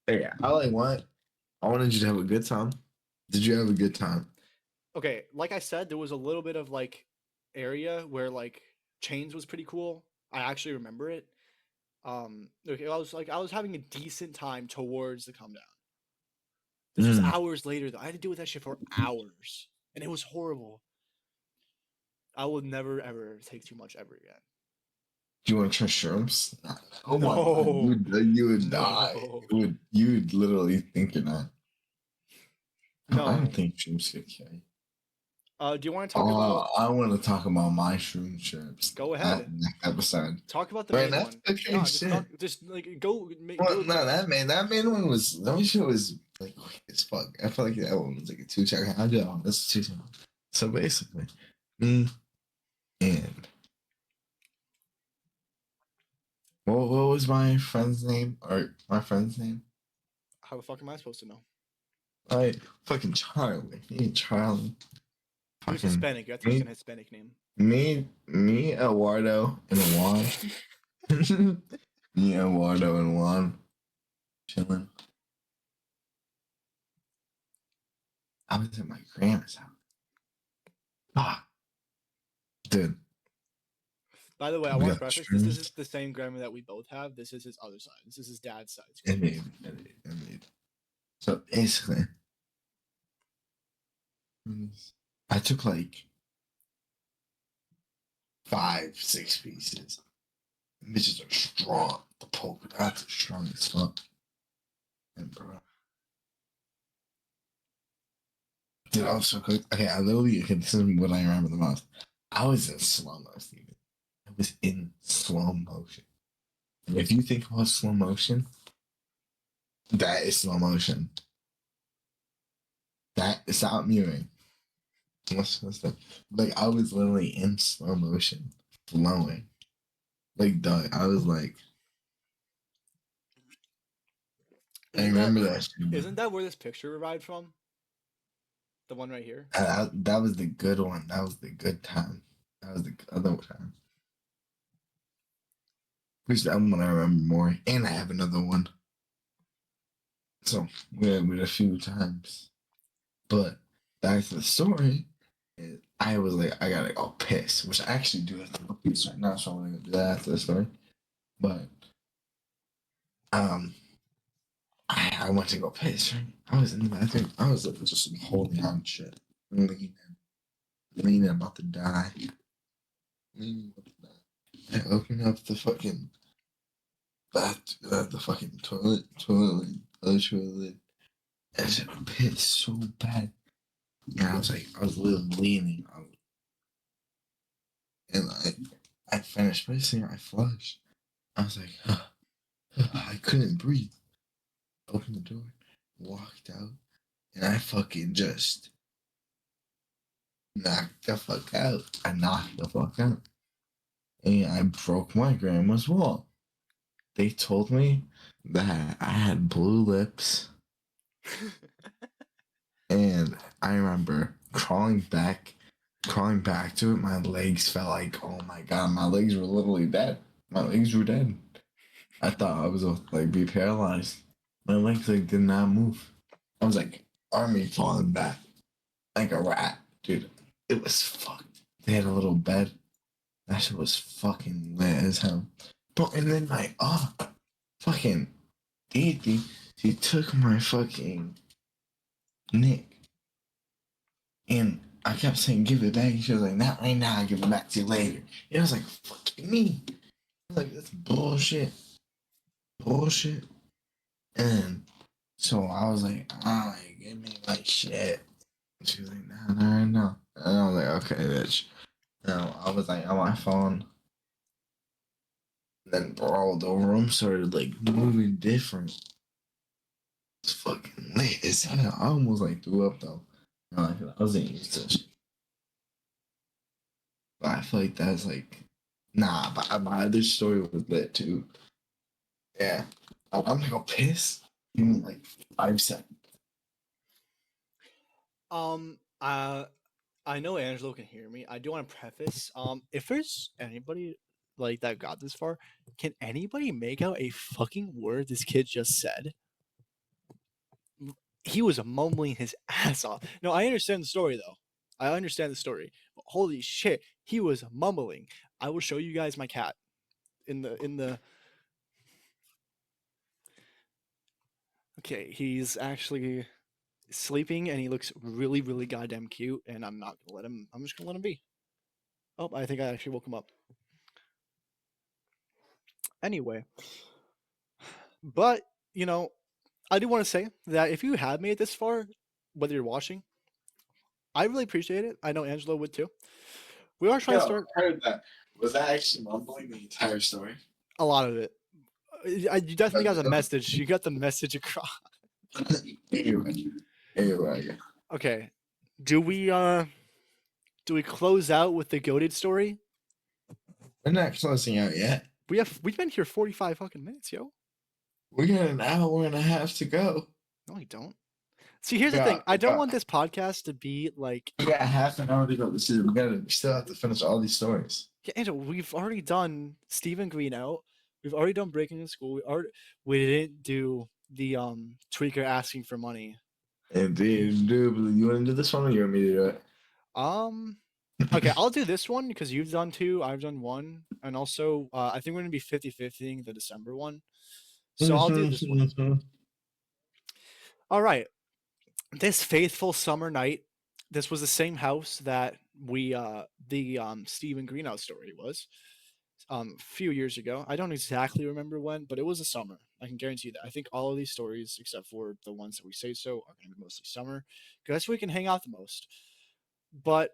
Yeah, I wanted you to have a good time. Did you have a good time? Okay, like I said, there was a little bit of like area where like Chains was pretty cool. I actually remember it. Okay, I was having a decent time towards the come down. This was Mm. hours later though. I had to deal with that shit for hours, and it was horrible. I will never ever take too much ever again. Do you want to try shrooms? Oh my god, No, you would die. no, You would literally think you're not. I no. don't think shrooms could kill you. Do you want to talk about? I want to talk about my shroom trips. Go That ahead. next episode. Talk about the Right, main that's one. okay. No, just Shit. talk. Just like go. Well, Go. no, that main one was shit was like quick as fuck. I feel like that one was like a 2-second. I do. That's 2 seconds. So basically, me and what was my friend's name? Or my friend's name? How the fuck am I supposed to know? Like fucking Charlie. Me and Charlie. He was Fucking Hispanic. You have to use an Hispanic name. me, Eduardo, and Juan. Me, Eduardo, and Juan chilling. I was at my grandma's house. Ah, dude. By the way, I We want to got preface this. This shrooms. is the same grandma that we both have. This is his other side. This is his dad's side. Indeed. So basically, I took like 5, 6 pieces. And bitches are strong. The polka dots are strong as fuck. And bro. Dude, I was so cooked. Okay, this is what I remember the most. I was in slow mo, Steven. I was in slow motion. And if you think about slow motion, that is slow motion. That is not mewing. Like I was literally in slow motion, flowing. Like Doug, I was like, I remember that shit. Isn't that where this picture arrived from? The one right here. That was the good one. That was the good time. That was the other time. Which that one I remember more, and I have another one. So we had a few times, but back to the story. I was like, I gotta go piss, which I actually do have to go piss right now, so I'm gonna do that after the story. But I went to go piss. Right? I was in the bathroom. I was like just holding on shit, leaning, about to die. I opened up the fucking the fucking toilet, and I said, I pissed so bad. And I was literally leaning. And I finished pissing, I flushed. I was like, I couldn't breathe. Opened the door, walked out, and I fucking just knocked the fuck out. I knocked the fuck out. And I broke my grandma's wall. They told me that I had blue lips. And I remember crawling back to it. My legs felt like, oh my god, my legs were literally dead. My legs were dead. I thought I was like be paralyzed. My legs like did not move. I was like army falling back like a rat, dude. It was fucked. They had a little bed. That shit was fucking lit as hell. Bro, and then my fucking Didi, she took my fucking Nick. And I kept saying, give it back. And she was like, not right now, I'll give it back to you later. And I was like, fuck me. I was like, that's bullshit. Bullshit. And so I was like, give me my shit. And she was like, nah, not right now. And I was like, okay, bitch. No, I was like on my phone. And then, bro, the room started like moving different. It's fucking lit as hell. I almost like threw up though. I wasn't used to shit. But I feel like that's like, nah, but my other story was lit too. Yeah. I'm gonna go piss. Give me like 5 seconds. I know Angelo can hear me. I do want to preface. If there's anybody like that got this far, can anybody make out a fucking word this kid just said? He was mumbling his ass off. No, I understand the story though. I understand the story. But holy shit, he was mumbling. I will show you guys my cat in the. Okay, he's actually sleeping, and he looks really, really goddamn cute. And I'm not gonna let him. I'm just gonna let him be. Oh, I think I actually woke him up. Anyway, but you know, I do want to say that if you have made it this far, whether you're watching, I really appreciate it. I know Angelo would too. We are trying to Yo, start I heard that. Was that actually mumbling the entire story? a lot of it. You definitely got the Okay. message. You got the message across. Anyway. Okay. Do we close out with the goated story? We're not closing out yet. We've been here 45 fucking minutes, yo. We got an hour and a half to go. No, we don't. See, here's the thing. I don't want this podcast to be like, We got half an hour to go. We still have to finish all these stories. yeah, Angel, we've already done Stephen Green out. We've already done Breaking the School. We didn't do the tweaker asking for money. Indeed, dude. You want to do this one or you want me to do it? Okay, I'll do this one because you've done 2, I've done 1, and also I think we're gonna be 50-50 the December one. So I'll do this one. All right. This faithful summer night, this was the same house that we the Stephen Greenhouse story was a few years ago. I don't exactly remember when, but it was a summer. I can guarantee that. I think all of these stories, except for the ones that we say so, are going to be mostly summer because that's where we can hang out the most. But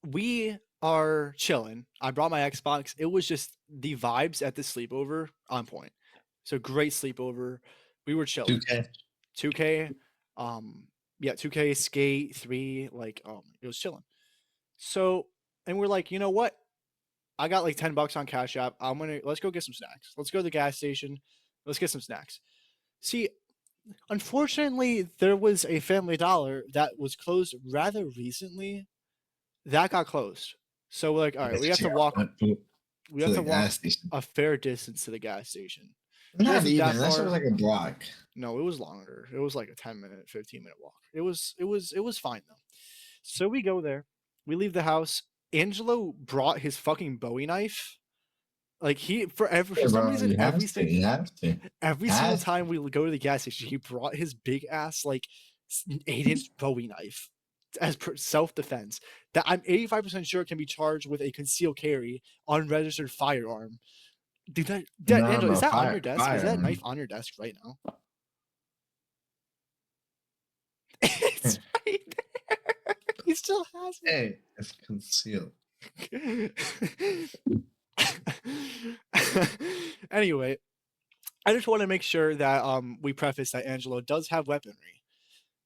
we are chilling. I brought my Xbox. It was just the vibes at the sleepover on point. So great sleepover. We were chilling. 2K. 2K, yeah, 2K, Skate 3, like, it was chilling. So, and we're like, you know what? I got like $10 on Cash App. Let's go get some snacks. Let's go to the gas station. Let's get some snacks. See, unfortunately, there was a Family Dollar that was closed rather recently. That got closed. So we're like, all right, we have to walk. We have to walk a fair distance to the gas station. Not even. That was like a block. No, it was longer. It was like a 10-minute, 15-minute walk. It was fine though. So we go there. We leave the house. Angelo brought his fucking Bowie knife. Like for some reason, every single time we go to the gas station, he brought his big ass like 8-inch Bowie knife as self-defense. That I'm 85% sure can be charged with a concealed carry unregistered firearm. Dude, Angelo, is that on your desk? Is that knife on your desk right now? It's right there. He still has it. Hey, it's concealed. Anyway, I just want to make sure that we preface that Angelo does have weaponry.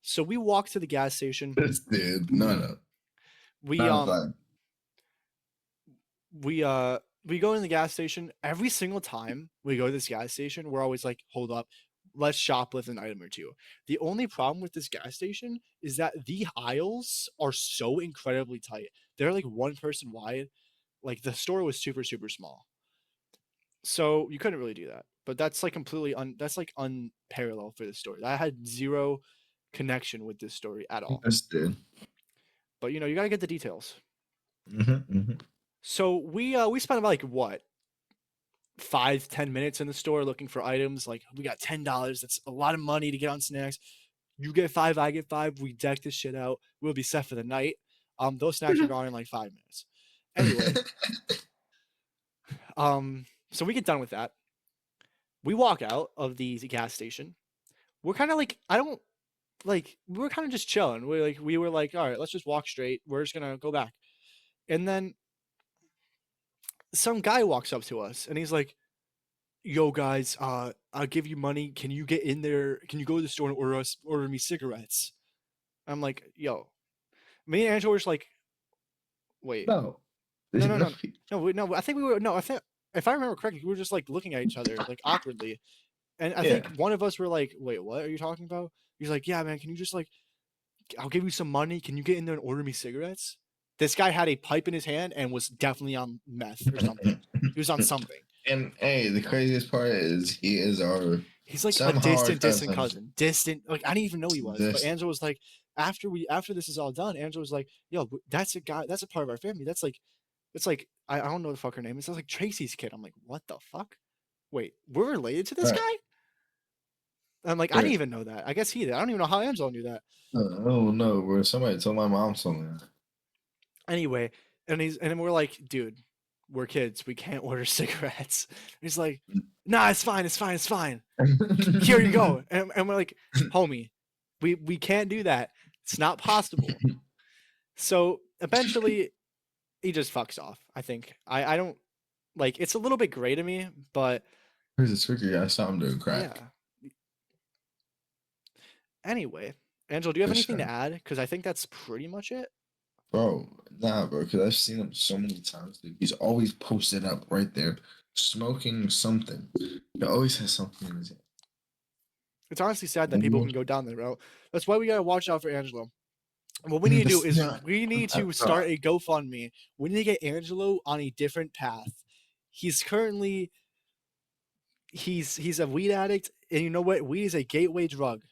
So we walk to the gas station. This dude, no. We go in the gas station. Every single time we go to this gas station, we're always like, hold up, let's shoplift an item or two. The only problem with this gas station is that the aisles are so incredibly tight. They're like one person wide. Like the store was super, super small. So you couldn't really do that. But that's like completely that's like unparalleled for this story. I had zero connection with this story at all. But you know, you gotta get the details. So we spent about like what 5-10 minutes in the store looking for items. Like we got $10. That's a lot of money to get on snacks. You get 5, I get 5. We deck this shit out. We'll be set for the night. Those snacks are gone in like 5 minutes. Anyway, so we get done with that. We walk out of the gas station. We're kind of like, we were kind of just chilling. We were like, all right, let's just walk straight. We're just gonna go back. And then some guy walks up to us and he's like, yo guys, I'll give you money. Can you get in there? Can you go to the store and order me cigarettes? I'm like, yo. Me and Angela were just like, wait. No. I think we were if I remember correctly, we were just like looking at each other like awkwardly. And I think one of us were like, wait, what are you talking about? He's like, yeah, man, can you just like, I'll give you some money. Can you get in there and order me cigarettes? This guy had a pipe in his hand and was definitely on meth or something. He was on something. And hey, the craziest part is he's like a distant cousin. Distant, like I didn't even know he was. But Angela was like, after this is all done, Angela was like, yo, that's a guy, that's a part of our family. That's like, it's like I don't know the fuck her name is. It's like Tracy's kid. I'm like, what the fuck? Wait, we're related to this guy? I'm like, I didn't even know that. I guess he did. I don't even know how Angelo knew that. Oh no, bro. Somebody told my mom something. Anyway, and we're like, dude, we're kids. We can't order cigarettes. And he's like, nah, it's fine. It's fine. It's fine. Here you go. And we're like, homie, we can't do that. It's not possible. So eventually, he just fucks off. I think I don't like. It's a little bit gray to me, but Here's a tricky guy. I saw him doing crack. yeah. Anyway, Angelo, do you have For anything to sure. add? Because I think that's pretty much it. Bro, nah, bro, because I've seen him so many times, dude. He's always posted up right there, smoking something. He always has something in his hand. It's honestly sad that people can go down that route. That's why we gotta watch out for Angelo. What we need to do It's is not- we need to start a GoFundMe. We need to get Angelo on a different path. He's currently he's a weed addict, and you know what? Weed is a gateway drug.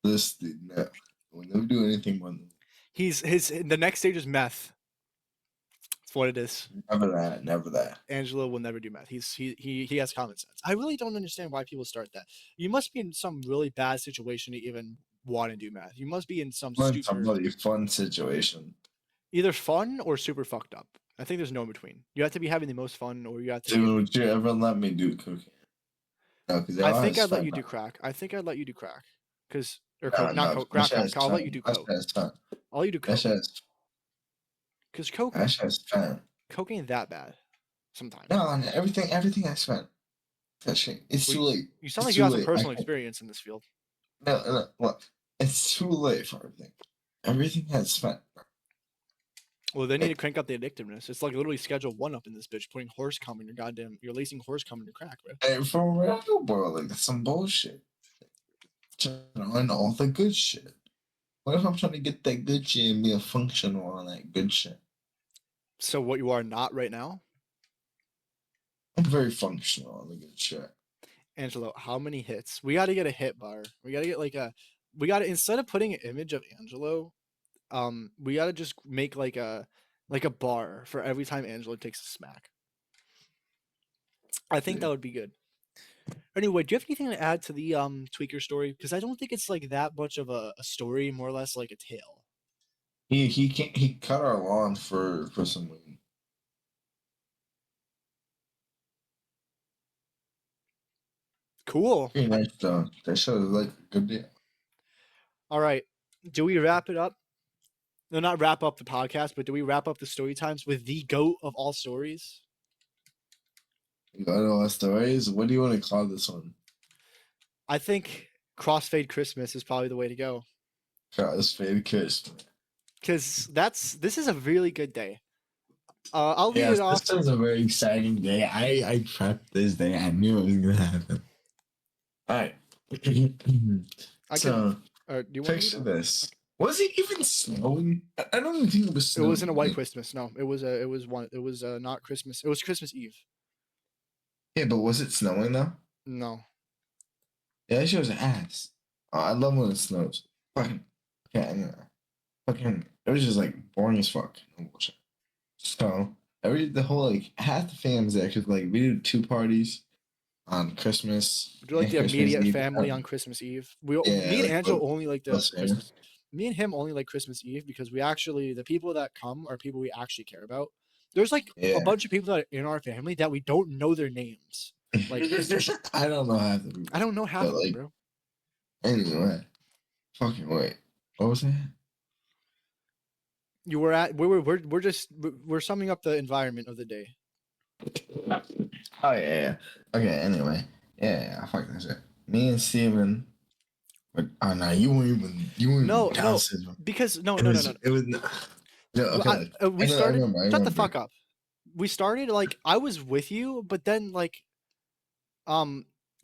This dude, no. We'll never do anything more than The next stage is meth. That's what it is. never that, never that. Angelo will never do meth. He has common sense. I really don't understand why people start that. You must be in some really bad situation to even want to do meth. You must be in some It's a super really fun situation. either fun or super fucked up. I think there's no in between. You have to be having the most fun, or you have to. Dude, would you ever let me do cocaine? No, because I think I'd let you do crack. I think I'd let you do crack, because or coke, not coke, not coke. I'll let you do coke. I'll let you do coke. Because coke ain't that bad. Sometimes. No, everything I spent. That shit. It's too late. You sound like you have some personal experience in this field. No, look. It's too late for everything. Everything has spent. Well, they need to crank up the addictiveness. It's like literally Schedule 1 up in this bitch, putting horse cum in your goddamn. You're lacing horse cum in your crack, bro. Hey, for real, bro. Like, that's some bullshit. Turn on all the good shit. What if I'm trying to get that good shit and be a functional on that good shit? So what you are not right now, I'm very functional on the good shit. Angelo. How many hits? We got to get a hit bar. We got to get like a. We got to instead of putting an image of Angelo, we got to just make like a bar for every time Angelo takes a smack. I think that would be good. Anyway, do you have anything to add to the Tweaker story? Because I don't think it's like that much of a story, more or less like a tale. He cut our lawn for some weed. Cool. Pretty nice though. That show is like a good deal. All right. Do we wrap it up? No, not wrap up the podcast, but do we wrap up the story times with the GOAT of all stories? You got all stories. What do you want to call this one? I think Crossfade Christmas is probably the way to go. Crossfade Christmas. Because this is a really good day. I'll lead it off. This was a very exciting day. I prepped this day. I knew it was gonna happen. All right. Do you picture this. Was it even snowing? I don't even think it was snowing. It wasn't a white Christmas. No, it was not Christmas. It was Christmas Eve. Yeah, but was it snowing though? No. Yeah, that shit was ass. Oh, I love when it snows. Fucking it was just like boring as fuck. No bullshit. So the whole like half the family's there because like we do 2 parties on Christmas. We do like the immediate family on Christmas Eve. Me and Angelo only like the Christmas. Me and him only like Christmas Eve because the people that come are people we actually care about. There's like a bunch of people that are in our family that we don't know their names. Like I don't know half the people. I don't know half of them, bro. Anyway, fucking wait. What was that? We're summing up the environment of the day. Oh yeah. Okay. Anyway, yeah. Fuck that shit. Me and Steven. Oh no, you weren't even. No, because no. It was. No, okay. We started. Shut the fuck up. We started like I was with you, but then like,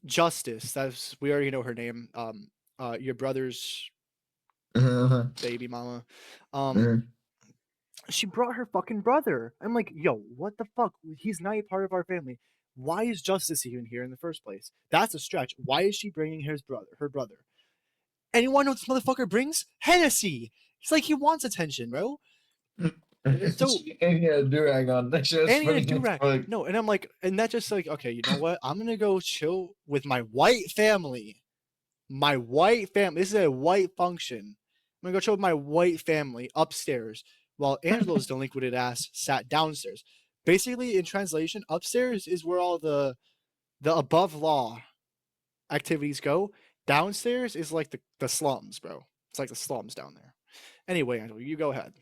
Justice. We already know her name. Your brother's baby mama. She brought her fucking brother. I'm like, yo, what the fuck? He's not a part of our family. Why is Justice even here in the first place? That's a stretch. Why is she bringing her brother? And you want to know what this motherfucker brings? Hennessy. He's like, he wants attention, bro. So And he had a do-rag on. That shit was and he had a funny as do-rag. fuck. No, and I'm like, and that just like, okay, you know what? I'm gonna go chill with my white family. My white family. This is a white function. I'm gonna go chill with my white family upstairs while Angelo's delinquented ass sat downstairs. Basically, in translation, upstairs is where all the above law activities go. Downstairs is like the slums, bro. It's like the slums down there. Anyway, Angelo, you go ahead.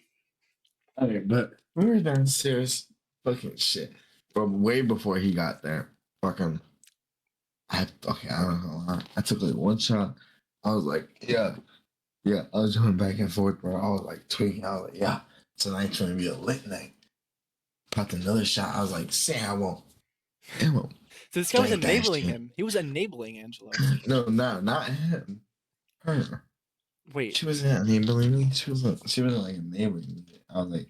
Okay, but we were downstairs, fucking shit. But way before he got there, fucking, I don't know. I took like one shot. I was like, yeah, yeah. I was going back and forth, bro. I was like tweaking. I was like, yeah, tonight's gonna be a lit night. Popped another shot. I was like, say I won't. It won't. So this guy was Drank that enabling shit. him. He was enabling Angelo. No, not him. Her. Wait, She wasn't enabling me. She wasn't like enabling me. I was like,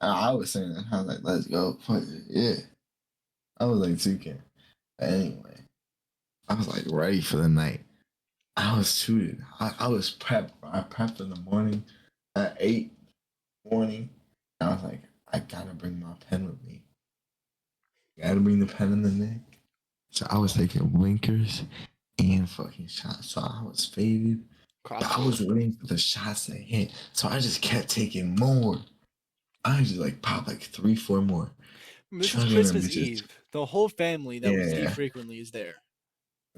I was saying that. I was like, let's go. Fuck it. Yeah. I was like 2K. But anyway, I was like ready for the night. I was suited. I was prepped. I prepped in the morning at 8 morning. I was like, I gotta bring my pen with me. Gotta bring the pen in the neck. So I was taking blinkers and fucking shots. So I was faded. But I was waiting for the shots to hit. So I just kept taking more. I just like popped like 3, 4 more. this is Chugging them Christmas bitches. Eve. The whole family that we see Yeah. frequently is there.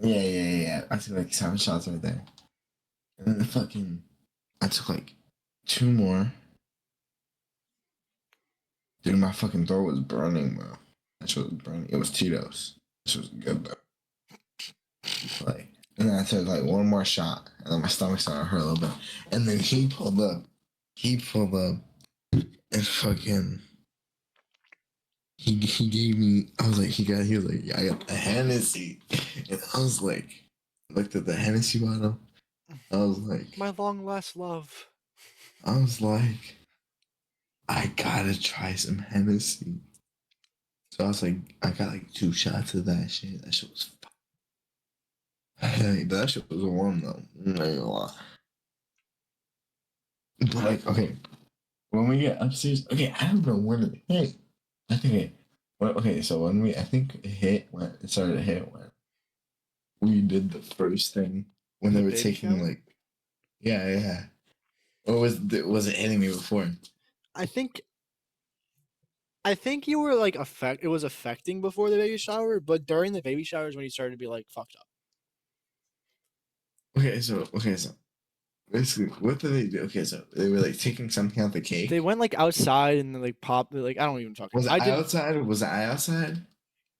Yeah. I took like 7 shots right there. And then I took like 2 more. Dude, my fucking throat was burning, bro. That shit was burning. It was Tito's. This was good though. Like, and then I took like 1 more shot, and then my stomach started to hurt a little bit. And then he pulled up. And fucking he gave me. I was like, he was like, yeah, I got the Hennessy, and I was like, looked at the Hennessy bottle. I was like, My long lost love. I gotta try some Hennessy. So I was like, I got like 2 shots of that shit. That shit was hey, but that shit was warm though. I'm not gonna lie. But like, okay, when we get upstairs, okay, I don't know when it hit. I think it. Well, okay, so I think it hit when it started to hit when we did the first thing when they The were baby taking shower? like, yeah. Or was it hitting me before? I think you were like it was affecting before the baby shower, but during the baby shower is when you started to be like fucked up. Okay, so basically, what did they do? Okay, so they were like taking something out the cake. They went like outside and then like popped like I don't even fucking Was know. it I didn't outside? Was I outside?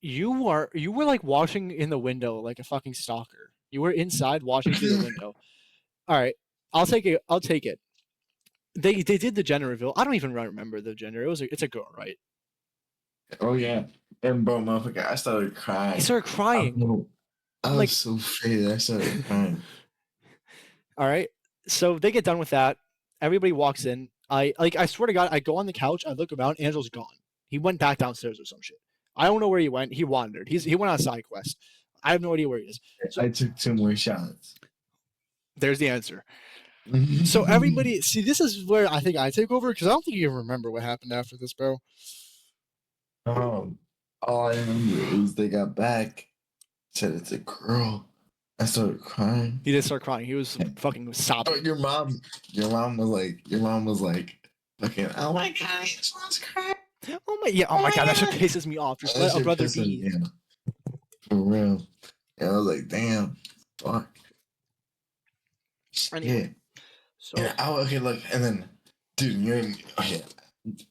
you were like watching in the window like a fucking stalker. You were inside watching through the window. All right. I'll take it. I'll take it. They did the gender reveal. I don't even remember the gender. It's a girl, right? Oh yeah. And bro, motherfucker, I started He crying. started crying. I I'm was like, so faded. I started crying. all right. So they get done with that. Everybody walks in. I swear to God, I go on the couch, I look around, Angel's gone. He went back downstairs or some shit. I don't know where he went. He wandered. He went on a side quest. I have no idea where he is. So I took 2 more shots. there's the answer. So everybody see this is where I think I take over because I don't think you even remember what happened after this, bro. All I remember is they got back, said it's a girl. I started crying. He did start crying. He was fucking Oh, sobbing. your mom was like, fucking, oh my god, she was crying. Oh my god, that shit pisses me off. Just That let a shit brother pissed me be. off, for real. And I was like, damn, fuck. Anyway, Yeah. so And okay, look, and then, dude, okay.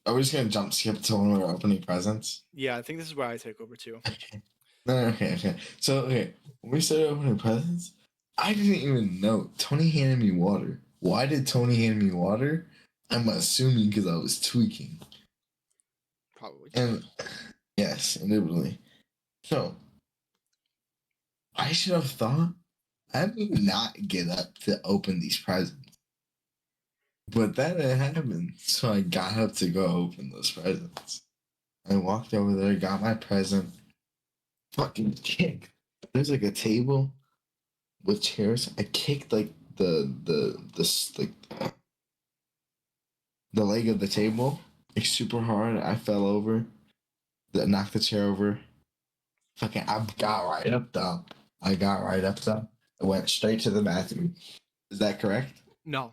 Are we just gonna jump skip to when we're opening presents? yeah, I think this is where I take over too. Okay. No, okay. So, okay, when we started opening presents, I didn't even know. Tony handed me water. Why did Tony hand me water? I'm assuming because I was tweaking. Probably. And yes, literally. So, I should have thought I would not get up to open these presents. But that didn't happen. So I got up to go open those presents. I walked over there, got my present, fucking kicked. There's like a table with chairs. I kicked like the leg of the table, like super hard. I fell over, knocked the chair over. Fucking, I got right up though. I got right up though. I went straight to the bathroom. Is that correct? No,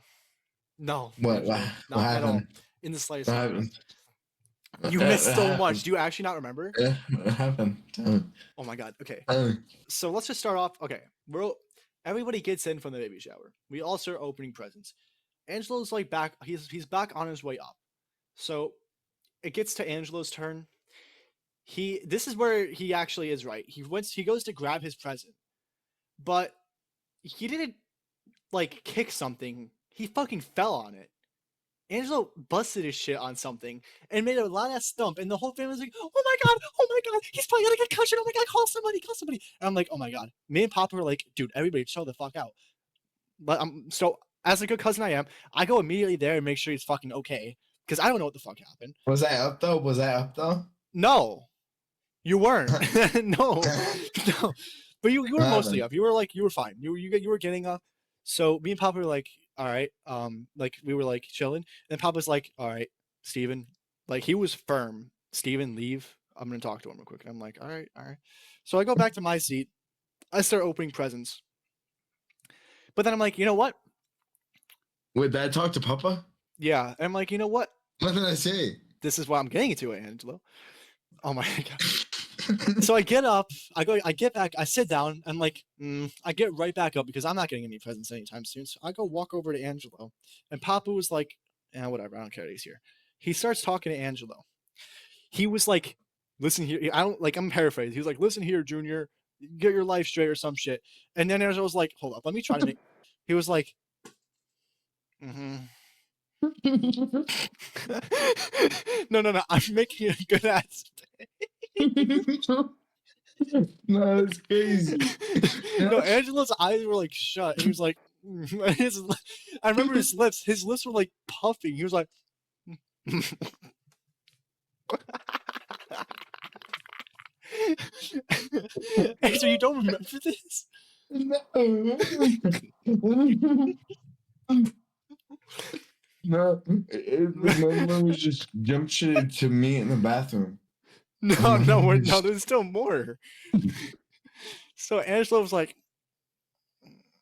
no, What? What, Angelo, what not at all. happened? In the slightest What amount. happened? You missed What so much. happened? Do you actually not remember? Yeah, what happened? Tell me. Oh my god. Okay. Tell me. So let's just start off. Okay, everybody gets in from the baby shower. We all start opening presents. Angelo's like back. He's back on his way up. So it gets to Angelo's turn. This is where he actually is right. He goes to grab his present, but he didn't like kick something. He fucking fell on it. Angelo busted his shit on something and made a loud ass stump, and the whole family was like, "Oh my god, he's probably gonna get concussion. Oh my god, call somebody, call somebody!" And I'm like, "Oh my god." Me and Papa were like, "Dude, everybody, chill the fuck out." But so as a good cousin I am, I go immediately there and make sure he's fucking okay because I don't know what the fuck happened. Was I up though? Was I up though? No, you weren't. No, no. But you were mostly up. You were fine. You were getting up. So me and Papa were like, all right, like we were like chilling. And Papa's like, all right, Steven. Like he was firm. Steven, leave. I'm gonna talk to him real quick. And I'm like, all right, all right. So I go back to my seat. I start opening presents. But then I'm like, you know what? Wait, did I talk to Papa? Yeah. And I'm like, you know what? What did I say? This is what I'm getting into, Angelo. Oh my god. So I get up, I get back, I sit down, and like, I get right back up because I'm not getting any presents anytime soon. So I go walk over to Angelo, and Papa was like, whatever, I don't care that he's here. He starts talking to Angelo. He was like, listen here, I'm paraphrasing. He was like, listen here, Junior, get your life straight or some shit. And then Angelo was like, hold up, let me try to make. He was like, no, I'm making a good ass. No, it's crazy. No, Angelo's eyes were like shut. He was like, I remember his lips. His lips were like puffing. He was like, Angelo, you don't remember this? No, my mom was just jump shit to me in the bathroom. No, there's still more. So Angelo was like,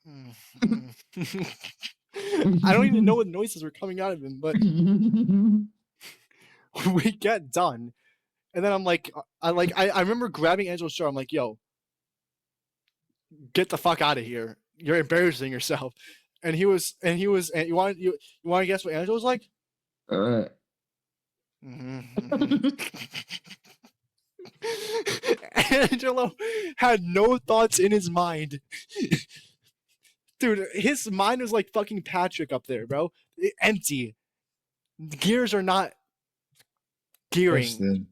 I don't even know what noises were coming out of him, but we get done. And then I'm like, I remember grabbing Angelo's shirt. I'm like, yo, get the fuck out of here. You're embarrassing yourself. And you want to guess what Angelo was like? Angelo had no thoughts in his mind. Dude, his mind was like fucking Patrick up there, bro. Empty. Gears are not gearing.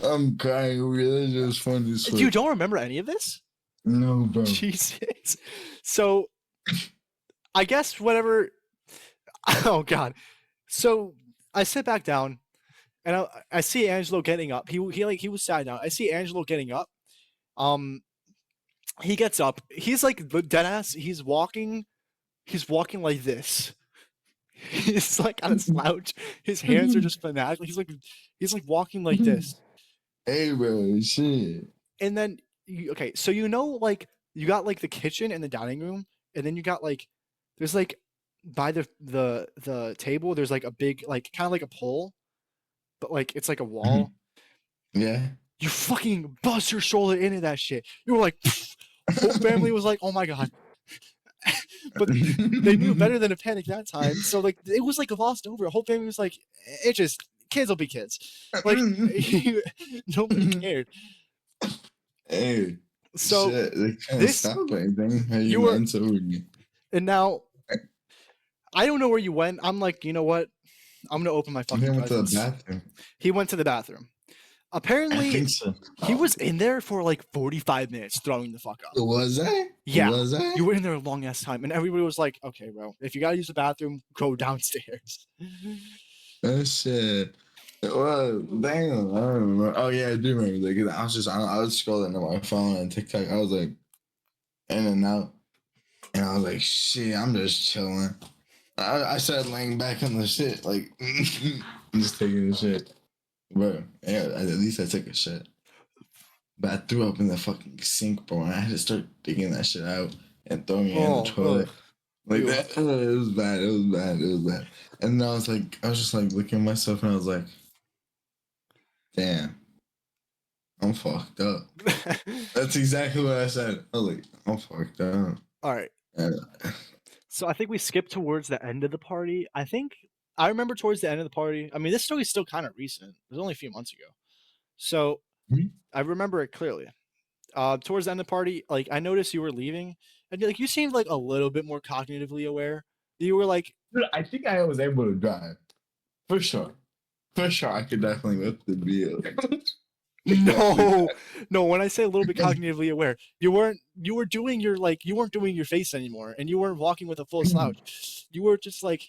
I'm crying. Really, it was fun this week. You don't remember any of this? No, bro. Jesus. So, I guess whatever. Oh God. So I sit back down, and I see Angelo getting up. He was sat down. I see Angelo getting up. He gets up. He's like dead ass. He's walking like this. He's like on a slouch. His hands are just fanatic. He's like walking like this. Hey, bro, shit. And then so like you got like the kitchen and the dining room, and then you got like there's like by the table there's like a big like kind of like a pole, but like it's like a wall. Yeah. You fucking bust your shoulder into that shit. You were like, whole family was like, oh my god. But they knew better than to panic that time. So like it was like glossed over. The whole family was like, it just kids will be kids. Like nobody cared. Hey. So this you were over me. And now I don't know where you went. I'm like, you know what? I'm gonna open my fucking presents. He went to the bathroom. Apparently, he was in there for like 45 minutes throwing the fuck up. Was I? Yeah. Was I? You were in there a long ass time, and everybody was like, "Okay, bro, if you gotta use the bathroom, go downstairs." Oh shit! Well, damn, I don't remember. Oh yeah, I do remember that. Cause I was scrolling on my phone and TikTok. I was like, in and out, and I was like, shit, I'm just chilling. I started laying back on the shit, like. I'm just taking a shit. Bro, yeah, at least I took a shit. But I threw up in the fucking sink, bro. And I had to start digging that shit out and throwing it in the toilet. Like Ew. that. It was bad. It was bad. It was bad. And then I was just like looking at myself and I was like, damn, I'm fucked up. That's exactly what I said. I was like, I'm fucked up. All right. And, So I think we skipped towards the end of the party. I remember towards the end of the party. I mean, this story's still kind of recent. It was only a few months ago. So Mhm. I remember it clearly. Towards the end of the party, like I noticed you were leaving, and like you seemed like a little bit more cognitively aware. You were like, dude, I think I was able to drive. For sure. For sure, I could definitely lift the vehicle. no. When I say a little bit cognitively aware, you weren't doing your face anymore, and you weren't walking with a full slouch. You were just like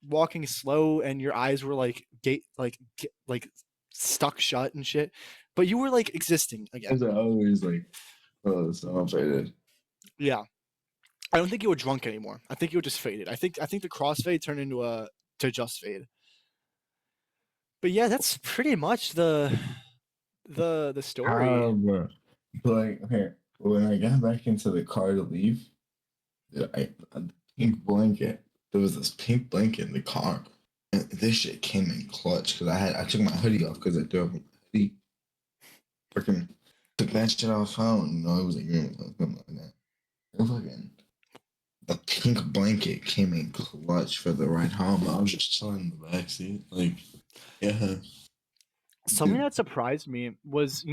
walking slow, and your eyes were like stuck shut and shit. But you were like existing again. As I always like, oh, so I'm faded. Yeah. I don't think you were drunk anymore. I think you were just faded. I think the crossfade turned into to just fade. But yeah, that's pretty much the story. Bro. But like, okay, when I got back into the car to leave, a pink blanket. There was this pink blanket in the car, and this shit came in clutch because I took my hoodie off because I threw up my hoodie. Freaking took that shit off phone. You know, it was like something like that. And fucking the pink blanket came in clutch for the ride home. I was just chilling in the backseat, like, yeah. Something that surprised me was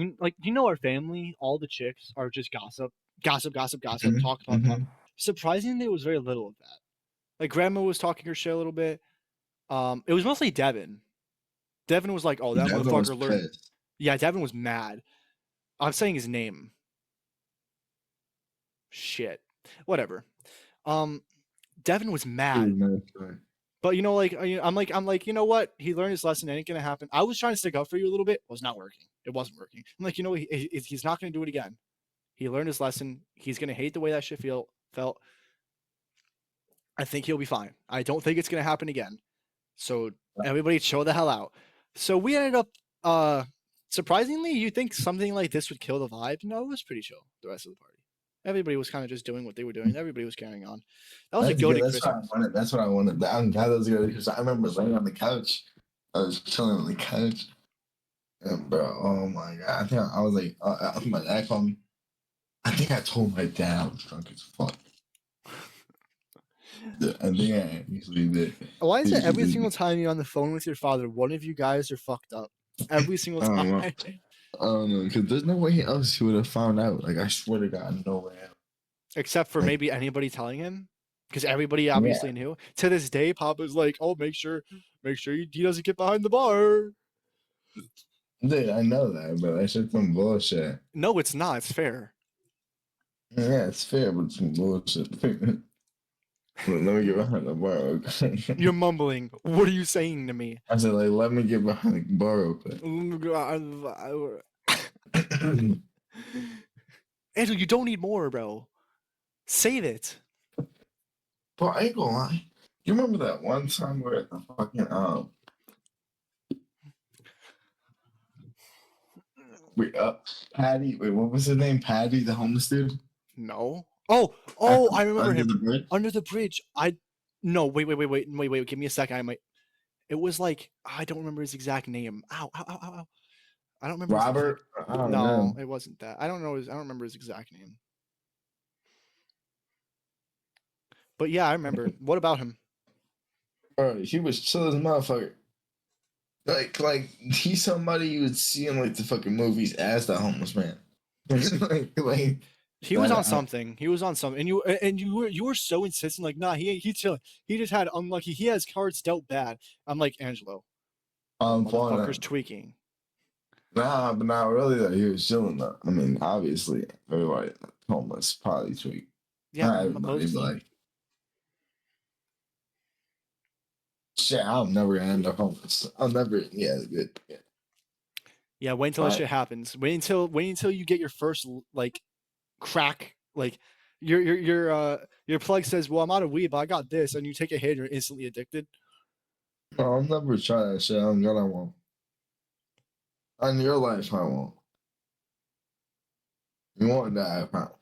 our family, all the chicks are just gossip, Mhm, talk. mhm. Surprisingly, there was very little of that. Like grandma was talking her shit a little bit. It was mostly Devin. Devin was like, "Oh, that Devin was motherfucker learned." pissed. Yeah, Devin was mad. I'm saying his name. Shit. Whatever. Um, Devin was mad. But I'm like, you know what? He learned his lesson. It ain't gonna happen. I was trying to stick up for you a little bit. It was not working. It wasn't working. I'm like, he's not gonna do it again. He learned his lesson. He's gonna hate the way that shit felt. I think he'll be fine. I don't think it's gonna happen again. So everybody chill the hell out. So we ended up surprisingly, you think something like this would kill the vibe? No, it was pretty chill the rest of the party. Everybody was kind of just doing what they were doing. Everybody was carrying on. That was That's a good good. That's what I Christmas. wanted. That's what I wanted. I'm glad that was good because I remember laying on the couch. I was chilling on the couch. And bro, oh my god! I think I was like, I think my dad called me. I think I told my dad I was drunk as fuck. I think I usually did. Why is it every single time you're on the phone with your father, one of you guys are fucked up? Every single time. I don't know, because there's no way else he would have found out. Like I swear to God, no way else. Except for maybe anybody telling him, because everybody obviously knew. To this day, Papa's like, "Oh, make sure he doesn't get behind the bar." Dude, I know that, but that shit's some bullshit. No, it's not. It's fair. Yeah, it's fair, but it's some bullshit. Let me get behind the bar. Okay? You're mumbling. What are you saying to me? I said, like, let me get behind the bar open. Andrew, you don't need more, bro. Save it. But I ain't gonna lie. You remember that one time we were at the fucking Patty. Wait, what was his name? Patty, the homeless dude. No. Oh, I remember him. The bridge? Under the bridge. No, wait. Give me a second. It was like I don't remember his exact name. Ow. I don't remember. Robert. I don't No, know. it wasn't that. I don't remember his exact name. But yeah, I remember. What about him? Bro, he was chill as a motherfucker. Like he's somebody you would see in like the fucking movies as the homeless man. like He was on something. He was on something, and you were so insistent. Like, nah, he's chilling. He just had unlucky. He has cards dealt bad. I'm like, Angelo, motherfucker's tweaking. Nah, but not really though. He was chilling though. I mean, obviously, everybody homeless probably tweak. Yeah, Not everybody, but like, shit, I'm never gonna end up homeless. I'll never. Yeah, good. Yeah. Yeah, wait until that shit happens. Wait until you get your first like crack. Like your plug says, "Well, I'm out of weed, but I got this," and you take a hit, and you're instantly addicted. No, I'll never try that shit. I'm gonna won't. On your life, I won't. You won't die, I promise.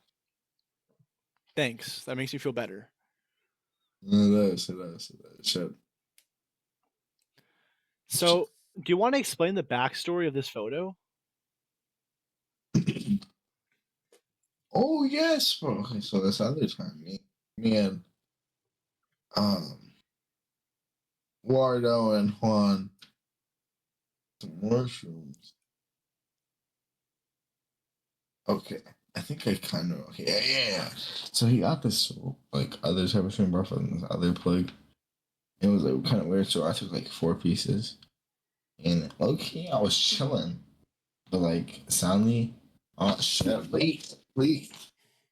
Thanks. That makes me feel better. It does, it does, it does. Shit. So, do you want to explain the backstory of this photo? Oh yes, bro. Okay, so this other time, me and um Wardo and Juan some mushrooms. Okay. I think I kind of okay. Yeah. So he got this like other type of shrimp broth from this other plug. It was like kind of weird. So I took like 4 pieces, and okay, I was chilling, but like Soundly, oh shit, wait,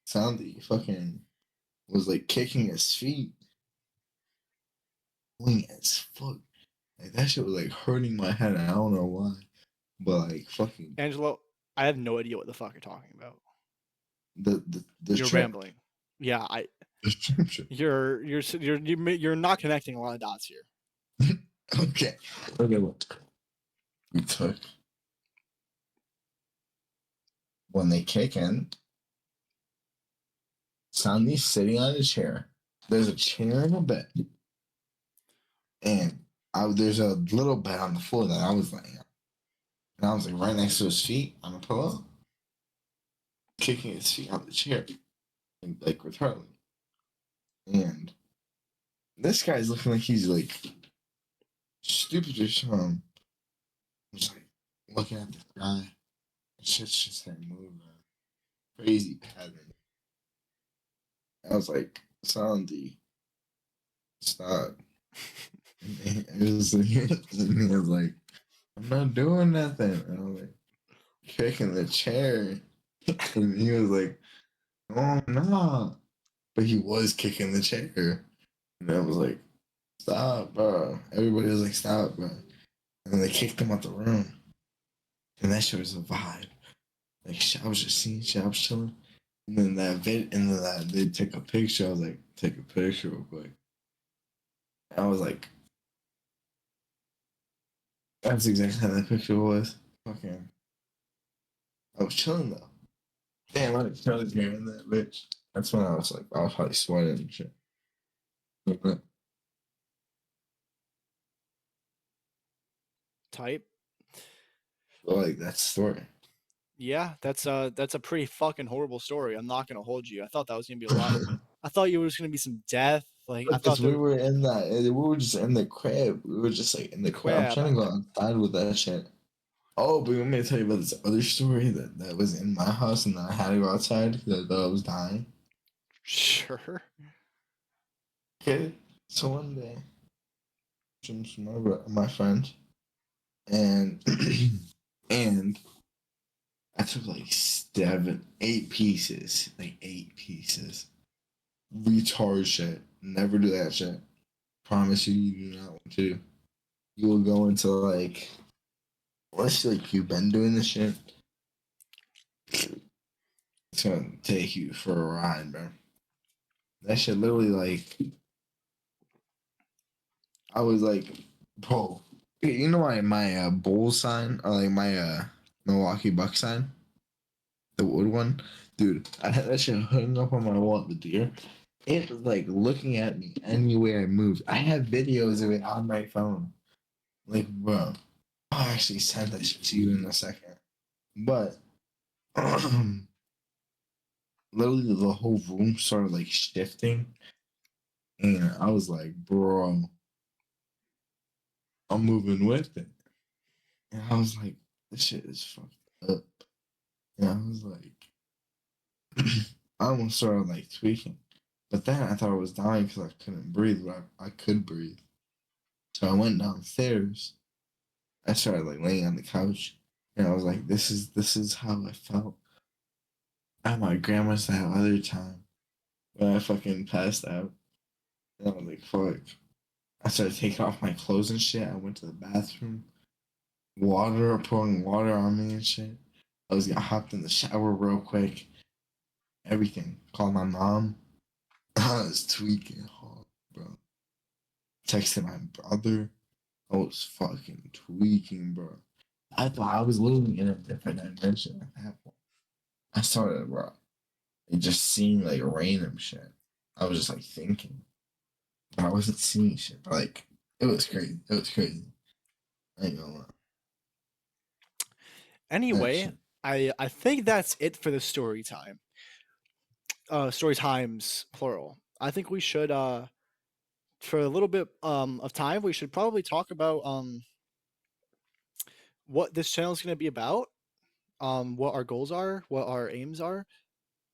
Soundly fucking was like kicking his feet, going as fuck. Like that shit was like hurting my head. I don't know why, but like fucking Angelo, I have no idea what the fuck you're talking about. the You're shrimp, rambling. Yeah, the shrimp. you're not connecting a lot of dots here. Okay. Okay, look. We took when they kick in, Sandy's sitting on a chair. There's a chair in a bed. And there's a little bed on the floor that I was laying on. And I was like right next to his feet on a pillow, kicking his feet on the chair. And like with Harley. And this guy's looking like he's like stupid or something. I'm just like looking at this guy. Shit's just like moving. Crazy pattern. I was like, Sandy, stop. And he was like, I'm not doing nothing. And I was like, kicking the chair. And he was like, oh, no. But he was kicking the chair. And I was like, stop, bro. Everybody was like, stop, bro. And then they kicked him out the room. And that shit was a vibe. Like, I was just seeing shit. I was chilling. And then they took a picture. I was like, take a picture real quick. I was like, that's exactly how that picture was. Fucking, I was chilling though. Damn, I didn't tell his hair in that bitch. That's when I was like, I was probably sweating and shit. But, Type. like, that's the story. Yeah, that's a pretty fucking horrible story. I'm not gonna hold you. I thought that was gonna be a lot. I thought you was gonna be some death. Like I Because thought we the were in that, we were just in the crib. We were just like in the crib. I'm crab. trying to go outside with that shit. Oh, but you want me to tell you about this other story that was in my house and then I had to go outside because I thought I was dying? Sure. Okay. So one day, my friend, and and I took like 8 pieces, like 8 pieces. Retard shit. Never do that shit. Promise you, you do not want to. You will go into like, unless like you've been doing this shit, it's gonna take you for a ride, bro. That shit literally like, I was like, bro, you know my bull sign or like my Milwaukee Buck sign, the wood one, dude. I had that shit hung up on my wall at the deer. It was like looking at me anywhere I moved. I have videos of it on my phone. Like, bro, I'll actually send that shit to you in a second. But literally the whole room started like shifting. And I was like, bro, I'm moving with it. And I was like, this shit is fucked up. And I was like, I almost started like tweaking. But then I thought I was dying because I couldn't breathe, but I could breathe. So I went downstairs. I started like laying on the couch. And I was like, this is how I felt at my grandma's that other time when I fucking passed out. And I was like, fuck. I started taking off my clothes and shit. I went to the bathroom. Pouring water on me and shit. I hopped in the shower real quick. Everything. Called my mom. I was tweaking hard, bro. Texted my brother. I was fucking tweaking, bro. I thought I was living in a different dimension at that point. I started, bro. It just seemed like random shit. I was just like thinking. But I wasn't seeing shit. Like, it was crazy. It was crazy. I ain't gonna lie. That Anyway, shit. I think that's it for the story time. Story times plural. I think we should for a little bit of time we should probably talk about what this channel is going to be about, what our goals are, what our aims are.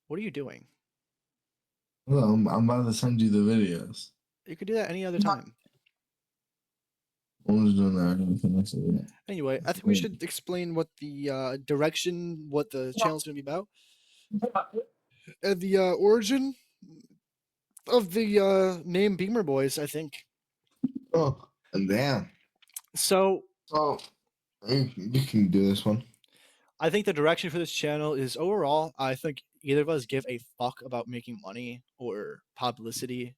What are you doing? Well, I'm about to send you the videos. You could do that any other time. I was doing that. Everything else is that. Anyway, I think we should explain what the direction, what the channel is going to be about, and the origin of the name Beamer Boys. I think Oh, and damn. so. So, you can do this one. I think the direction for this channel is overall. I think either of us give a fuck about making money or publicity.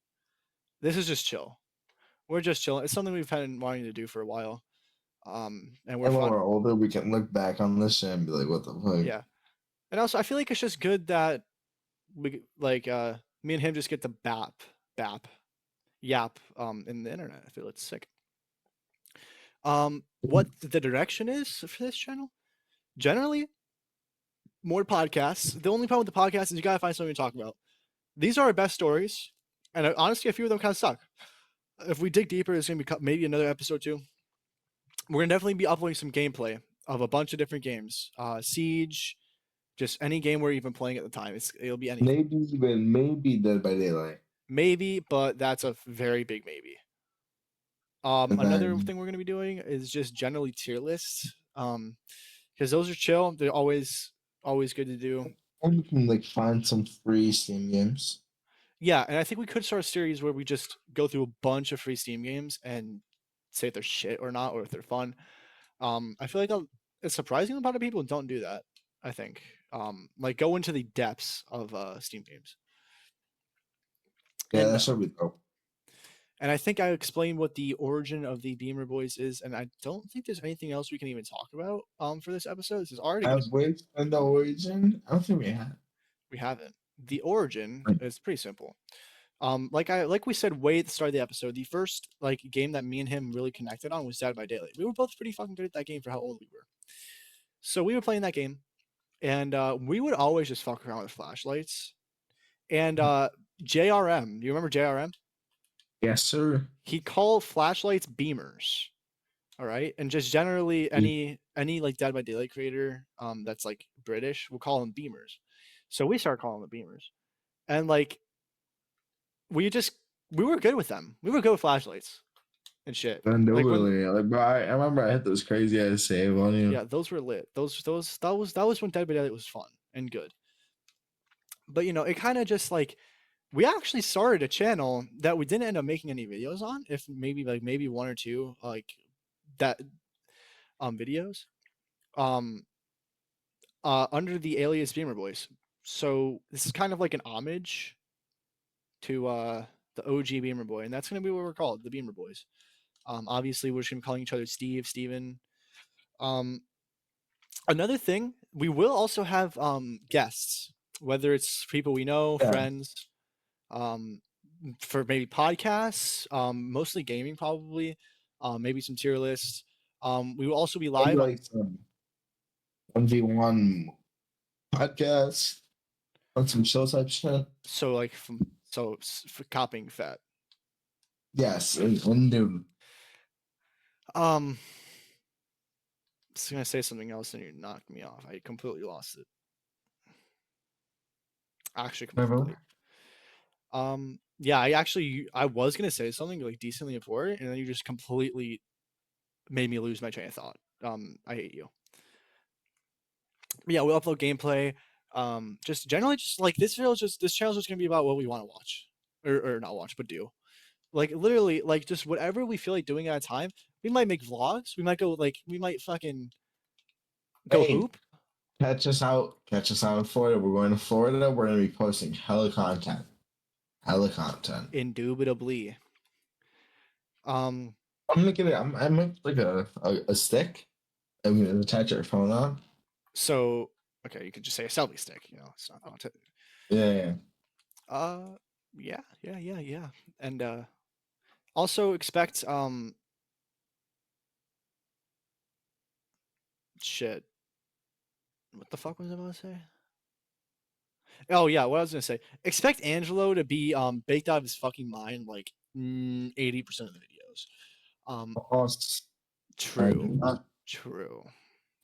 This is just chill. We're just chilling. It's something we've been wanting to do for a while. And we're And when fun. we're older, we can look back on this shit and be like, what the fuck? Yeah. And also I feel like it's just good that we like me and him just get the yap in the internet. I feel it's sick. What the direction is for this channel? Generally, more podcasts. The only problem with the podcast is you gotta find something to talk about. These are our best stories, and honestly, a few of them kind of suck. If we dig deeper, it's gonna be maybe another episode too. We're gonna definitely be uploading some gameplay of a bunch of different games. Siege, just any game we're even playing at the time. It'll be anything. Maybe Dead by Daylight. Maybe, but that's a very big maybe. And Another then thing we're gonna be doing is just generally tier lists. Because those are chill. They're always good to do. we can like find some free Steam games. Yeah, and I think we could start a series where we just go through a bunch of free Steam games and say if they're shit or not, or if they're fun. I feel like it's surprising a lot of people don't do that. I think like go into the depths of Steam games. Yeah, And that should be dope. and I think I explained what the origin of the Beamer Boys is, and I don't think there's anything else we can even talk about for this episode. This is already Have we explained the origin? I don't think we have. we haven't. The origin Right. is pretty simple. Like we said way at the start of the episode, the first like game that me and him really connected on was Dead by Daylight. We were both pretty fucking good at that game for how old we were. So we were playing that game, and we would always just fuck around with flashlights. And JRM, do you remember JRM? Yes, sir. He called flashlights beamers. All right, and just generally any like Dead by Daylight creator that's like British will call them beamers. So we started calling them beamers, and like we were good with them. We were good with flashlights and shit. And Like when like, bro, I remember I hit those crazy ass save on you. yeah, those were lit. That was when Dead by Daylight was fun and good. But you know, it kind of just like we actually started a channel that we didn't end up making any videos on. If maybe one or two like that videos under the alias Beamer Boys. So this is kind of like an homage to the OG Beamer Boy, and that's gonna be what we're called, the Beamer Boys. Obviously, we're just gonna be calling each other Steve, Steven. Another thing, we will also have guests, whether it's people we know, Yeah. friends, for maybe podcasts, mostly gaming, probably, maybe some tier lists. We will also be live. Like some 1v1 podcast on some show type shit. So like for copying fat. Yes, and dude. I was gonna say something else and you knocked me off. I completely lost it. Actually, completely. Yeah, I was gonna say something like decently important, and then you just completely made me lose my train of thought. I hate you. But yeah, we'll upload gameplay. Just generally, just like this channel's just gonna be about what we want to watch, or not watch, but do. Like literally, like just whatever we feel like doing at a time. We might make vlogs. We might go like we might fucking go Hey, hoop. Catch us out in Florida. We're going to Florida. We're gonna be posting hella content. Indubitably. I'm gonna get it. I make like a stick. I'm gonna attach your phone on. So okay, you could just say a selfie stick. It's not. Yeah, yeah. Uh, yeah. And also expect shit. What the fuck was I about to say? Oh yeah, what I was gonna say. Expect Angelo to be baked out of his fucking mind like 80% of the videos. Us. I do True, not. true.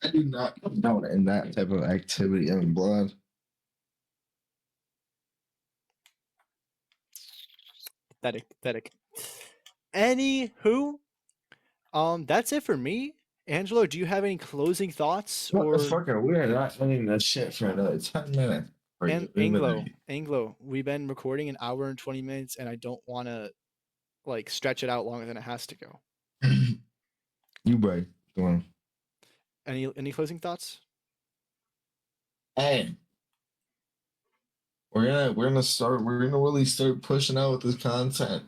I do not condone in that type of activity in blood. Pathetic. Anywho, that's it for me. Angelo, do you have any closing thoughts What the or fuck are we are not ending this shit for another 10 minutes? For and you, eliminate. Anglo, we've been recording an hour and 20 minutes and I don't want to like stretch it out longer than it has to go. You break. Go on. Any closing thoughts? Hey, we're gonna really start pushing out with this content.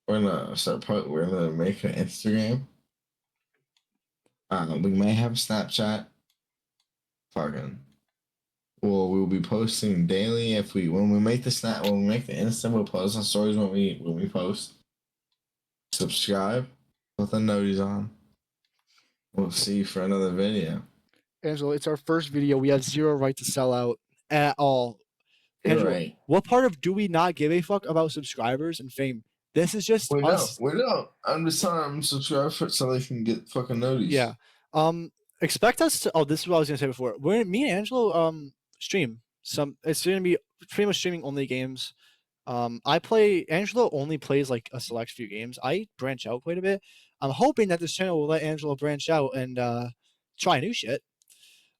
We're gonna make an Instagram. We may have Snapchat. Fucking. Well, we'll be posting daily when we make the Insta, we'll post on stories when we post. Subscribe, put the noties on. We'll see you for another video. Angelo, it's our first video. We have zero right to sell out at all. You're Angelo, right. what part of do we not give a fuck about subscribers and fame? This is just us. We don't. I'm just telling them subscribe so they can get fucking noties. Yeah. Expect us to. Oh, this is what I was gonna say before. Me and Angelo stream some. It's gonna be pretty much streaming only games. Angelo only plays like a select few games. I branch out quite a bit. I'm hoping that this channel will let Angelo branch out and try new shit.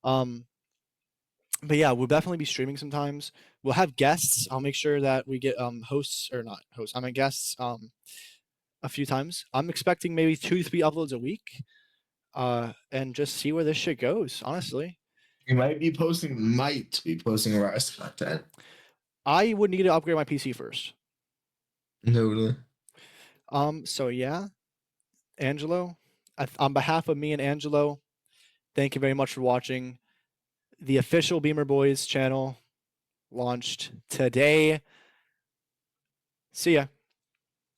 But yeah, we'll definitely be streaming sometimes. We'll have guests. I'll make sure that we get hosts or not hosts. I mean guests a few times. I'm expecting maybe 2 to 3 uploads a week. And just see where this shit goes, honestly. You might be posting Rise content. I would need to upgrade my PC first. No. So yeah, Angelo, on behalf of me and Angelo, thank you very much for watching. The official Beamer Boys channel launched today. See ya.